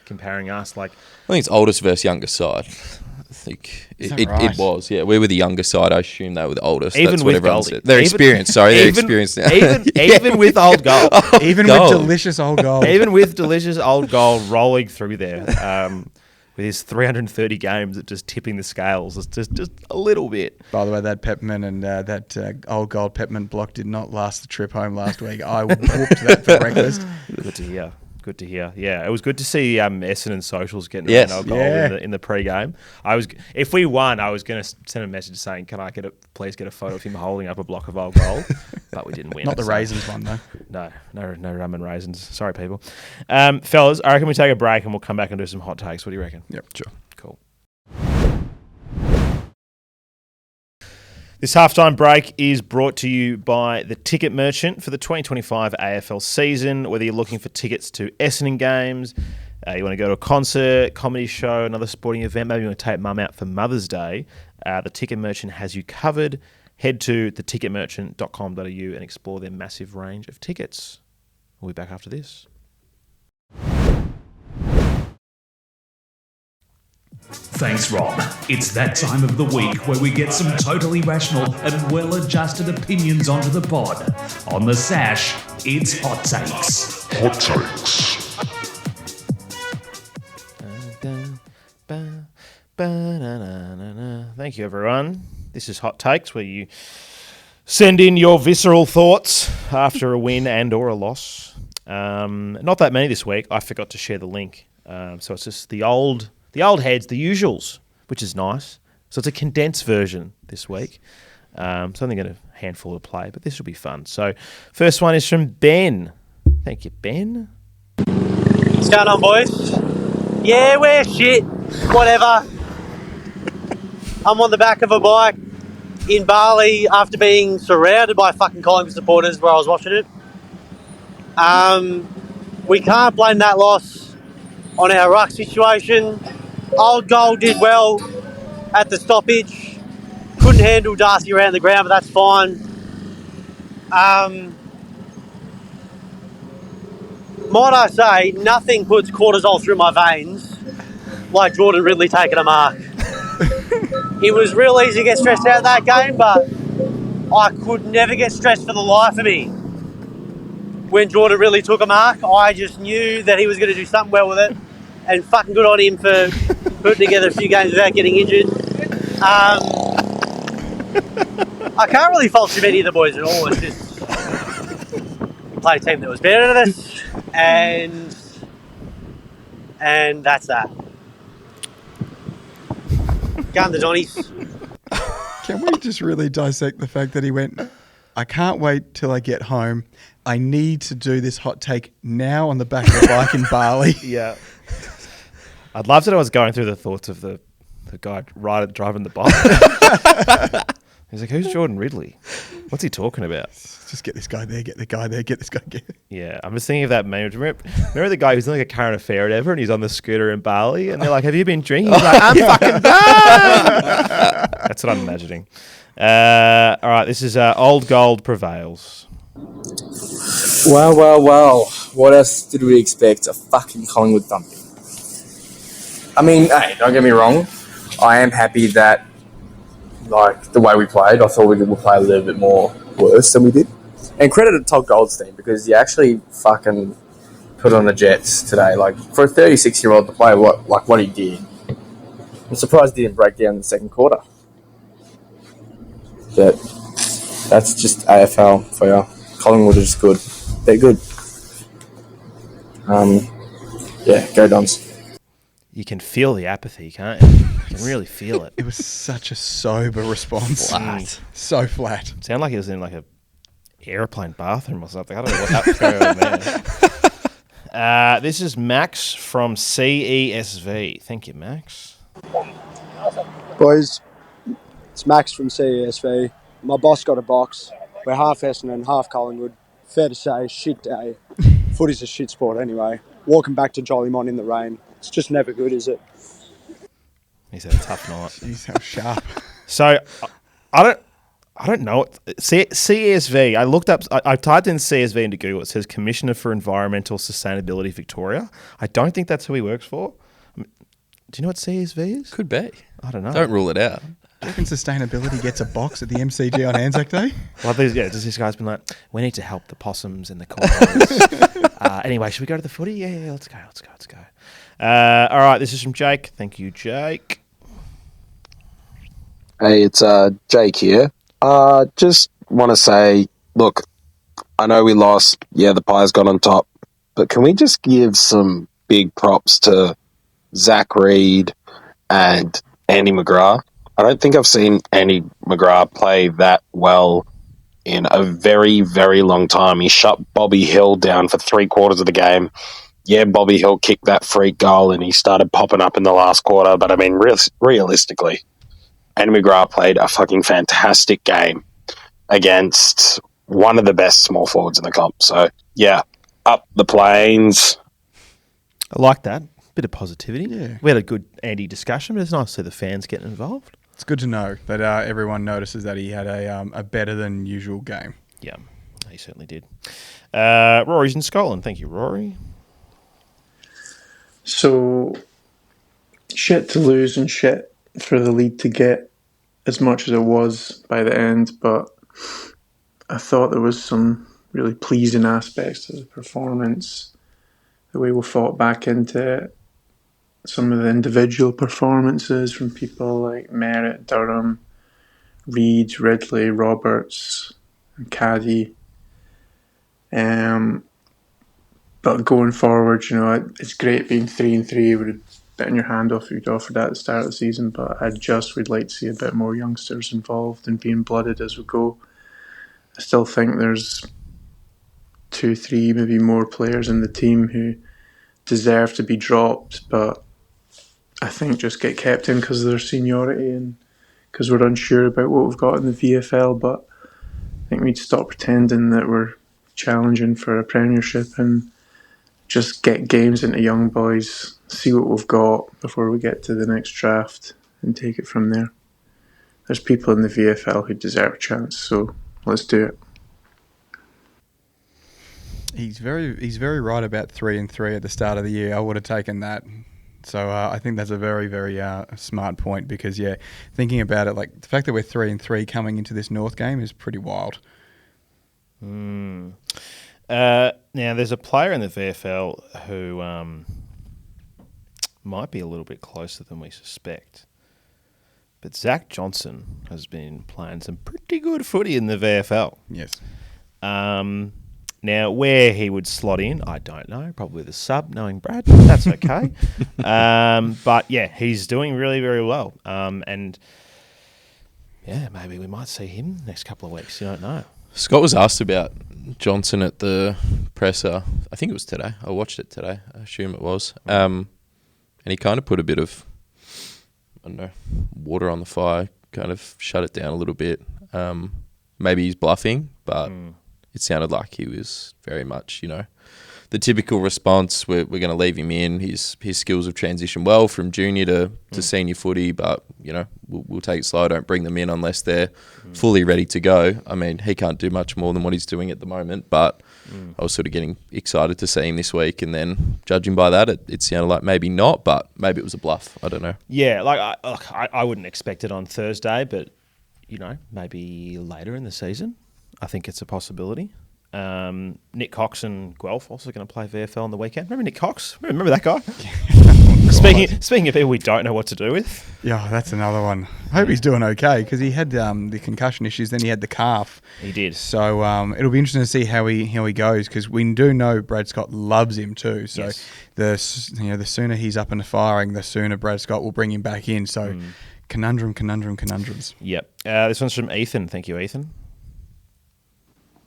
comparing us. I think it's oldest versus youngest side. I think it was. Yeah, we were the younger side. I assume they were the oldest. Even that's with what everyone Goldie. said. They're experienced. Sorry, they're experienced now. Even with old goal. Even with delicious old goal. Even with delicious old goal rolling through there. With his 330 games at just tipping the scales, it's just a little bit. By the way, that Peppermint and that old gold Peppermint block did not last the trip home last week. I whooped that for breakfast. Good to hear. Yeah, it was good to see Essendon socials getting a goal in the pre-game. If we won, I was going to send a message saying, "Can I please get a photo of him holding up a block of old gold?" But we didn't win. Not the raisins one though. No rum and raisins. Sorry, people. Fellas, I reckon we take a break and we'll come back and do some hot takes. What do you reckon? Yep, sure. Cool. This halftime break is brought to you by the Ticket Merchant for the 2025 AFL season. Whether you're looking for tickets to Essendon games, you want to go to a concert, comedy show, another sporting event, maybe you want to take mum out for Mother's Day, the Ticket Merchant has you covered. Head to theticketmerchant.com.au and explore their massive range of tickets. We'll be back after this. Thanks, Rob. It's that time of the week where we get some totally rational and well-adjusted opinions onto the pod. On the Sash, it's Hot Takes. Hot Takes. Thank you, everyone. This is Hot Takes, where you send in your visceral thoughts after a win and or a loss. Not that many this week. I forgot to share the link. So it's just the old heads, the usuals, which is nice. So it's a condensed version this week. So I'm only got a handful to play, but this will be fun. So first one is from Ben. Thank you, Ben. What's going on, boys? Yeah, we're shit. Whatever. I'm on the back of a bike in Bali after being surrounded by fucking Collingwood supporters where I was watching it. We can't blame that loss on our ruck situation. Old Gold did well at the stoppage. Couldn't handle Darcy around the ground, but that's fine. Might I say, nothing puts cortisol through my veins like Jordan Ridley taking a mark. It was real easy to get stressed out of that game, but I could never get stressed for the life of me. When Jordan Ridley took a mark, I just knew that he was going to do something well with it, and fucking good on him for putting together a few games without getting injured. I can't really fault too many of the boys at all. It's just we played a team that was better than us, and that's that. Gun the Donnies. Can we just really dissect the fact that he went, I can't wait till I get home. I need to do this hot take now on the back of the bike in Bali. Yeah. I'd love that I was going through the thoughts of the guy driving the bike. He's like, who's Jordan Ridley? What's he talking about? Just get this guy there, get the guy there, get this guy there. Yeah, I'm just thinking of that meme. Remember the guy who's in like a current affair or whatever, and he's on the scooter in Bali, and they're like, have you been drinking? He's like, I'm fucking done! That's what I'm imagining. All right, this is Old Gold Prevails. Well. What else did we expect? A fucking Collingwood thumping. I mean, hey, don't get me wrong. I am happy that, like, the way we played, I thought we would play a little bit more worse than we did. And credit to Todd Goldstein, because he actually fucking put on the Jets today. Like, for a 36-year-old to play what he did, I'm surprised he didn't break down in the second quarter. But that's just AFL for you. Collingwood is good. They're good. Yeah, go Dons. You can feel the apathy, can't you? You can really feel it. It was such a sober response. Flat. So flat. It sounded like he was in like a airplane bathroom or something. I don't know what that was going on there. This is Max from CESV. Thank you, Max. Boys, it's Max from CESV. My boss got a box. We're half Essendon, half Collingwood. Fair to say, shit day. Footy's a shit sport anyway. Walking back to Jollymont in the rain. It's just never good, is it? He's had a tough night. Jeez, how sharp. So, I don't know. CSV, I looked up, I typed in CSV into Google. It says Commissioner for Environmental Sustainability Victoria. I don't think that's who he works for. Do you know what CSV is? Could be. I don't know. Don't rule it out. Do you reckon sustainability gets a box at the MCG on Anzac Day? Well, just this guy's been like, we need to help the possums and the corals. Anyway, should we go to the footy? Yeah, let's go. All right, this is from Jake. Thank you, Jake. Hey, it's Jake here. Just want to say, look, I know we lost. Yeah, the Pies got on top. But can we just give some big props to Zack Reid and Andy McGrath? I don't think I've seen Andy McGrath play that well in a very, very long time. He shut Bobby Hill down for 3/4 of the game. Yeah, Bobby Hill kicked that free goal and he started popping up in the last quarter. But, I mean, realistically, Andy McGrath played a fucking fantastic game against one of the best small forwards in the comp. So, yeah, up the Plains. I like that. Bit of positivity. Yeah. We had a good Andy discussion, but it's nice to see the fans getting involved. It's good to know that everyone notices that he had a better than usual game. Yeah, he certainly did. Rory's in Scotland. Thank you, Rory. So, shit to lose and shit for the lead to get as much as it was by the end, but I thought there was some really pleasing aspects to the performance, the way we fought back into it, some of the individual performances from people like Merritt, Durham, Reid, Ridley, Roberts, and Caddy. But going forward, it's great being 3-3. Would have bitten your hand off if you'd offered that at the start of the season, but we'd like to see a bit more youngsters involved and being blooded as we go. I still think there's 2, 3, maybe more players in the team who deserve to be dropped, but I think just get kept in because of their seniority and because we're unsure about what we've got in the VFL. But I think we'd stop pretending that we're challenging for a premiership and just get games into young boys, see what we've got before we get to the next draft and take it from there. There's people in the VFL who deserve a chance, so let's do it. He's very right about 3-3 at the start of the year. I would have taken that. So I think that's a very, very smart point because, thinking about it, like the fact that we're 3-3 coming into this North game is pretty wild. Now, there's a player in the VFL who might be a little bit closer than we suspect. But Zach Johnson has been playing some pretty good footy in the VFL. Yes. Now, where he would slot in, I don't know. Probably the sub, knowing Brad. That's okay. But, he's doing really, very well. And, maybe we might see him next couple of weeks. You don't know. Scott was asked about Johnson at the presser. I think it was today. I watched it today. I assume it was. And he kind of put a bit of, water on the fire, kind of shut it down a little bit. Maybe he's bluffing, but it sounded like he was very much, the typical response. We're going to leave him in. His skills have transitioned well from junior to senior footy, but we'll take it slow. Don't bring them in unless they're fully ready to go. I mean, he can't do much more than what he's doing at the moment, but I was sort of getting excited to see him this week, and then judging by that, it sounded like maybe not, but maybe it was a bluff. I don't know. Yeah, I wouldn't expect it on Thursday, but maybe later in the season. I think it's a possibility. Nick Cox and Guelph also going to play VFL on the weekend. Remember Nick Cox? Remember that guy? Speaking of people we don't know what to do with. Yeah, that's another one. I hope he's doing okay because he had the concussion issues, then he had the calf. He did. So it'll be interesting to see how he goes because we do know Brad Scott loves him too. So the sooner he's up and firing, the sooner Brad Scott will bring him back in. So conundrums. Yep. This one's from Ethan. Thank you, Ethan.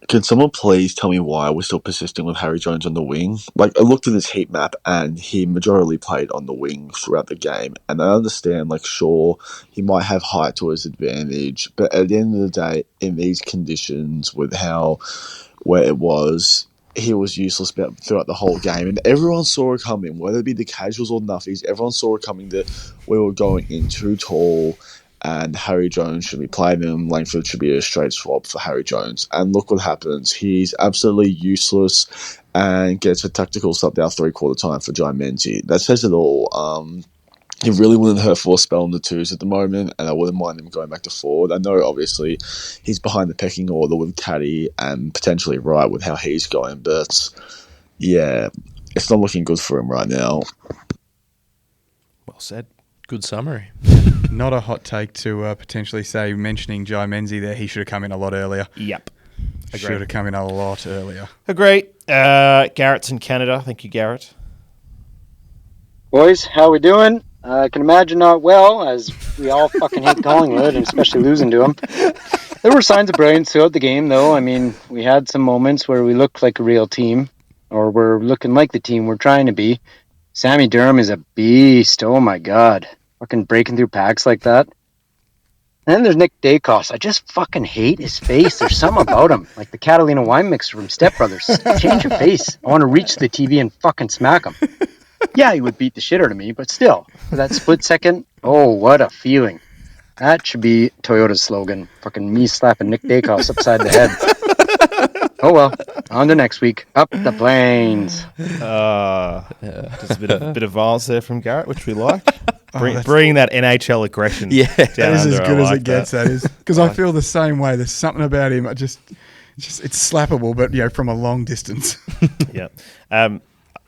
Can someone please tell me why we're still persisting with Harry Jones on the wing? I looked at his heat map and he majorly played on the wing throughout the game. And I understand, sure, he might have height to his advantage. But at the end of the day, in these conditions with where it was, he was useless throughout the whole game. And everyone saw it coming, whether it be the casuals or nuffies, everyone saw it coming that we were going in too tall. And Harry Jones should be playing him. Langford should be a straight swap for Harry Jones. And look what happens. He's absolutely useless and gets a tactical sub down 3/4 time for Jai Menzies. That says it all. He really wouldn't hurt for a spell in the twos at the moment, and I wouldn't mind him going back to forward. I know, obviously, he's behind the pecking order with Caddy and potentially right with how he's going. But, it's not looking good for him right now. Well said. Good summary. Not a hot take to potentially say, mentioning Jai Menzies there, he should have come in a lot earlier. Yep. Should have come in a lot earlier. Agree. Garrett's in Canada. Thank you, Garrett. Boys, how we doing? I can imagine not well, as we all fucking hate Collingwood, and especially losing to them. There were signs of brilliance throughout the game, though. I mean, we had some moments where we looked like a real team, or we're looking like the team we're trying to be. Sammy Durham is a beast. Oh, my God. Fucking breaking through packs like that. And then there's Nick Dacos. I just fucking hate his face. There's something about him. Like the Catalina wine mixer from Step Brothers. Change of face. I want to reach the TV and fucking smack him. Yeah, he would beat the shit out of me, but still. For that split second, oh, what a feeling. That should be Toyota's slogan. Fucking me slapping Nick Dacos upside the head. Oh well, on to next week. Up the plains. Just a bit of violence there from Garrett, which we like. Bringing that NHL aggression. Yeah. That is as good as it gets. gets, that is. Because I feel the same way. There's something about him. It's slappable, but from a long distance. Yeah.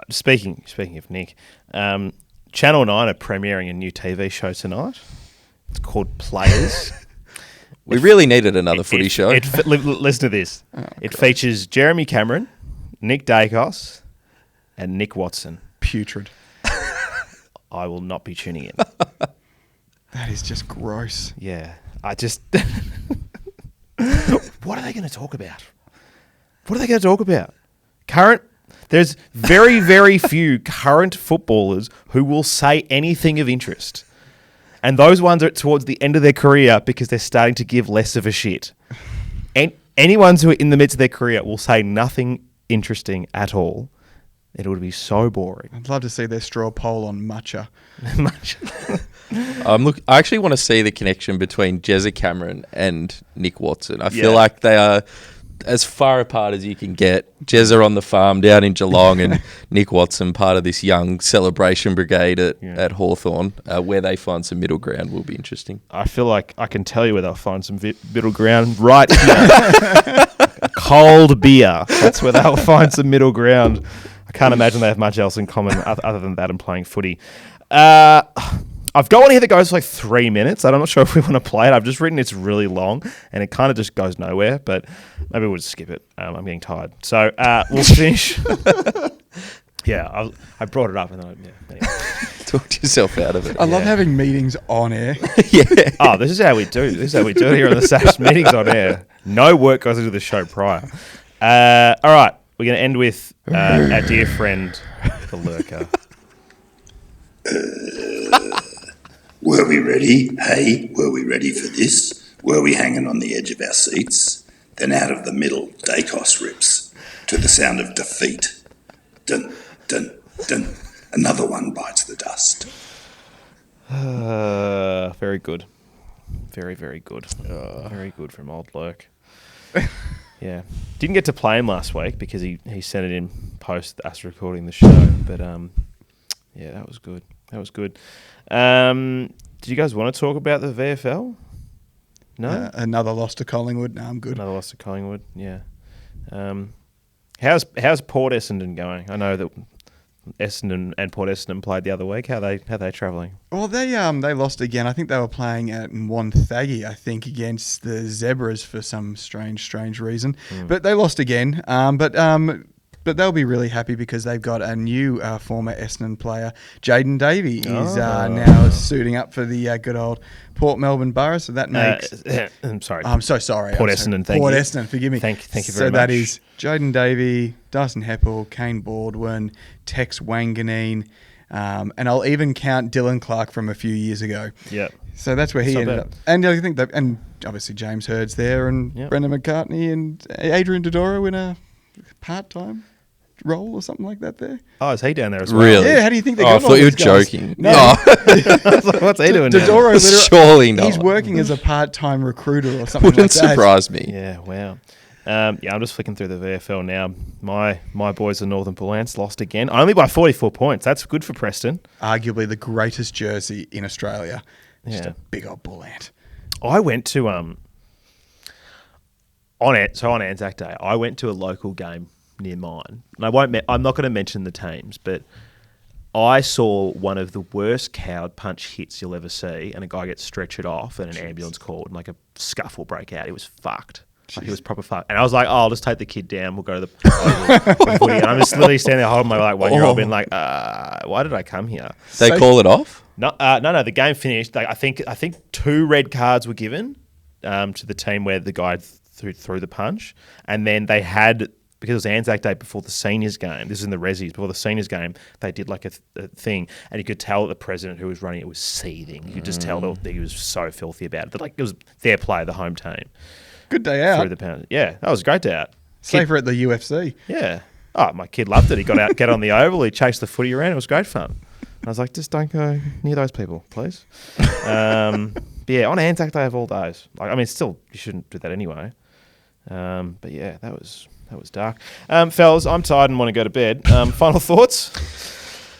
Speaking of Nick, Channel 9 are premiering a new TV show tonight. It's called Players. We really needed another footy show. Listen to this. It features Jeremy Cameron, Nick Dacos, and Nick Watson. Putrid. I will not be tuning in. That is just gross. Yeah. What are they going to talk about? There's very, very few current footballers who will say anything of interest. And those ones are towards the end of their career because they're starting to give less of a shit. And anyone who are in the midst of their career will say nothing interesting at all. It would be so boring. I'd love to see their straw poll on matcha. I actually want to see the connection between Jezza Cameron and Nick Watson. I feel like they are as far apart as you can get. Jezza on the farm down in Geelong and Nick Watson part of this young celebration brigade at Hawthorn. Where they find some middle ground will be interesting. I feel like I can tell you where they'll find some middle ground right here. Cold beer. That's where they'll find some middle ground. I can't imagine they have much else in common other than that and playing footy. I've got one here that goes for like 3 minutes. I'm not sure if we want to play it. I've just written it's really long and it kind of just goes nowhere, but maybe we'll just skip it. I'm getting tired. So we'll finish. Yeah, I brought it up and then anyway. Talked yourself out of it. I love having meetings on air. Yeah. Oh, this is how we do. This is how we do it here on the Sash. Meetings on air. No work goes into the show prior. All right. We're going to end with our dear friend, the Lurker. Were we ready? Hey, were we ready for this? Were we hanging on the edge of our seats? Then out of the middle, Dacos rips to the sound of defeat. Dun, dun, dun. Another one bites the dust. Very good. Very, very good. Very good from old Lurk. Yeah. Didn't get to play him last week because he sent it in post us recording the show. But, yeah, that was good. That was good. Do you guys want to talk about the VFL? No? Another loss to Collingwood. No, I'm good. Another loss to Collingwood, yeah. How's Port Essendon going? I know that Essendon and Port Essendon played the other week. How they travelling? Well, they lost again. I think they were playing at Wonthaggi, I think, against the Zebras for some strange reason. But they lost again. But they'll be really happy because they've got a new former Essendon player, Jaden Davey, is now suiting up for the good old Port Melbourne Borough. So that makes... I'm sorry. I'm so sorry. Port Essendon, thank you. Port Essendon, forgive me. Thank you very much. So that is Jaden Davey, Dyson Heppel, Kane Baldwin, Tex Wanganeen, and I'll even count Dylan Clark from a few years ago. Yep. So that's where he ended up. And I think that, and obviously James Hurd's there, and Brendan McCartney and Adrian Dodoro in a part-time role or something like that there. Oh, is he down there as well? Really? Yeah, how do you think they I got thought you were joking. No. I was like, what's he doing Dodoro now? Surely not. He's working as a part-time recruiter or something Wouldn't like that. surprise me. Yeah, wow. I'm just flicking through the VFL now. My boys, the Northern Bull Ants, lost again. Only by 44 points. That's good for Preston. Arguably the greatest jersey in Australia. Just Yeah. a big old bull ant. I went to on Anzac Day, I went to a local game near mine. And I'm not going to mention the teams, but I saw one of the worst cowed punch hits you'll ever see, and a guy gets stretchered off and an ambulance called and like a scuffle break out. It was fucked. Like, he was proper fucked. And I was like, I'll just take the kid down. We'll go to the footy. And I'm just literally standing there holding my 1-year-old being like, why did I come here? They call it off? No. The game finished. Like, I think 2 red cards were given to the team where the guy threw the punch. And then they had, because it was Anzac Day before the seniors game, this is in the Rezzies, before the seniors game, they did like a thing, and you could tell that the president who was running it was seething. You could just tell that he was so filthy about it. But like, it was their play, the home team. Good day out. Through the pound. Yeah, that was a great day out. Safer at the UFC. Yeah. Oh, my kid loved it. He got out, get on the oval, he chased the footy around. It was great fun. I was like, just don't go near those people, please. But yeah, on Anzac Day of all days. Like, I mean, still, you shouldn't do that anyway. But yeah, that was dark. Fellas, I'm tired and want to go to bed. Final thoughts?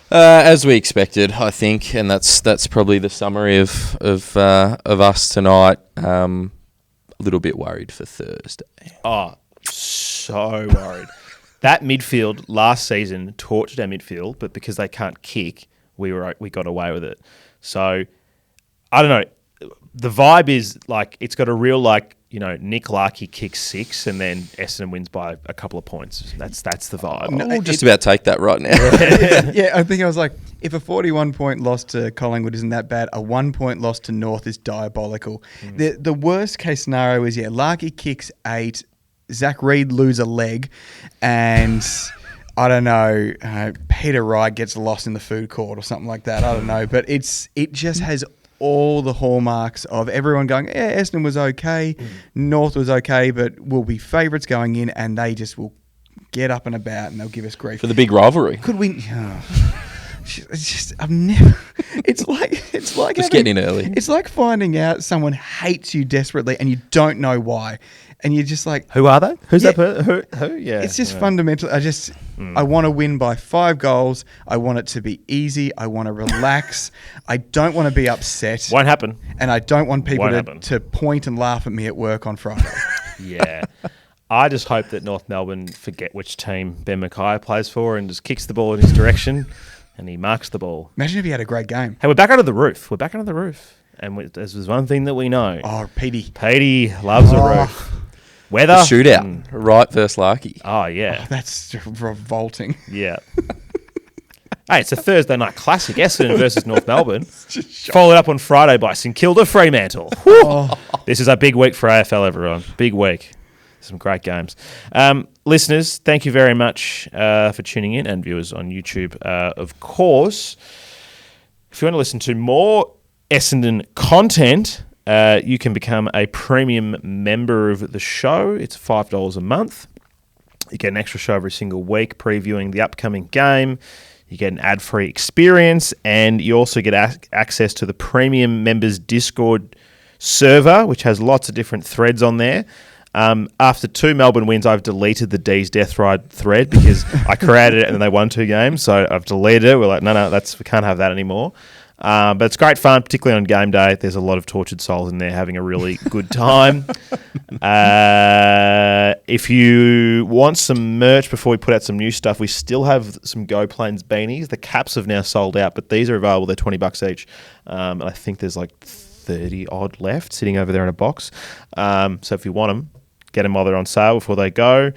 As we expected, I think, and that's probably the summary of us tonight. A little bit worried for Thursday. Oh, so worried. That midfield last season tortured our midfield, but because they can't kick, we got away with it. So I don't know. The vibe is like it's got a real Nick Larkey kicks 6 and then Essendon wins by a couple of points. That's the vibe. We'll just about take that right now. Yeah, I think I was like, if a 41-point loss to Collingwood isn't that bad, a 1-point loss to North is diabolical. The worst case scenario is, Larkey kicks 8, Zack Reid lose a leg, and I don't know, Peter Wright gets lost in the food court or something like that. I don't know, but it just has all the hallmarks of everyone going, Essendon was okay, North was okay, but we'll be favourites going in, and they just will get up and about and they'll give us grief For the big rivalry. Could we? It's just I've never. It's like Just getting in early. It's like finding out someone hates you desperately and you don't know why, and you're just like, who are they? Who's that person? Who? Yeah. It's just fundamental. I want to win by 5 goals. I want it to be easy. I want to relax. I don't want to be upset. Won't happen. And I don't want people to point and laugh at me at work on Friday. Yeah. I just hope that North Melbourne forget which team Ben Mackay plays for and just kicks the ball in his direction and he marks the ball. Imagine if he had a great game. Hey, we're back under the roof. And there's one thing that we know. Oh, Petey. Petey loves a roof. Weather. The shootout. Wright versus Larkey. Oh, yeah. Oh, that's revolting. Yeah. Hey, it's a Thursday night classic, Essendon versus North Melbourne. Followed up on Friday by St Kilda Fremantle. This is a big week for AFL, everyone. Big week. Some great games. Listeners, thank you very much for tuning in, and viewers on YouTube, of course. If you want to listen to more Essendon content, you can become a premium member of the show. It's $5 a month. You get an extra show every single week previewing the upcoming game. You get an ad-free experience, and you also get access to the premium members Discord server, which has lots of different threads on there. After 2 Melbourne wins, I've deleted the D's Death Ride thread because I created it and then they won 2 games, so I've deleted it. We're like, no, we can't have that anymore. But it's great fun, particularly on game day. There's a lot of tortured souls in there having a really good time. If you want some merch before we put out some new stuff, we still have some Go Planes beanies. The caps have now sold out, but these are available. They're $20 each. And I think there's like 30 odd left sitting over there in a box. So if you want them, get them while they're on sale before they go.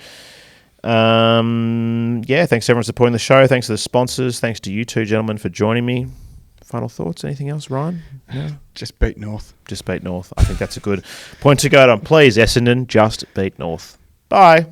Thanks to everyone supporting the show. Thanks to the sponsors. Thanks to you two gentlemen for joining me. Final thoughts? Anything else, Ryan? No? Just beat North. Just beat North. I think that's a good point to go on. Please, Essendon, just beat North. Bye.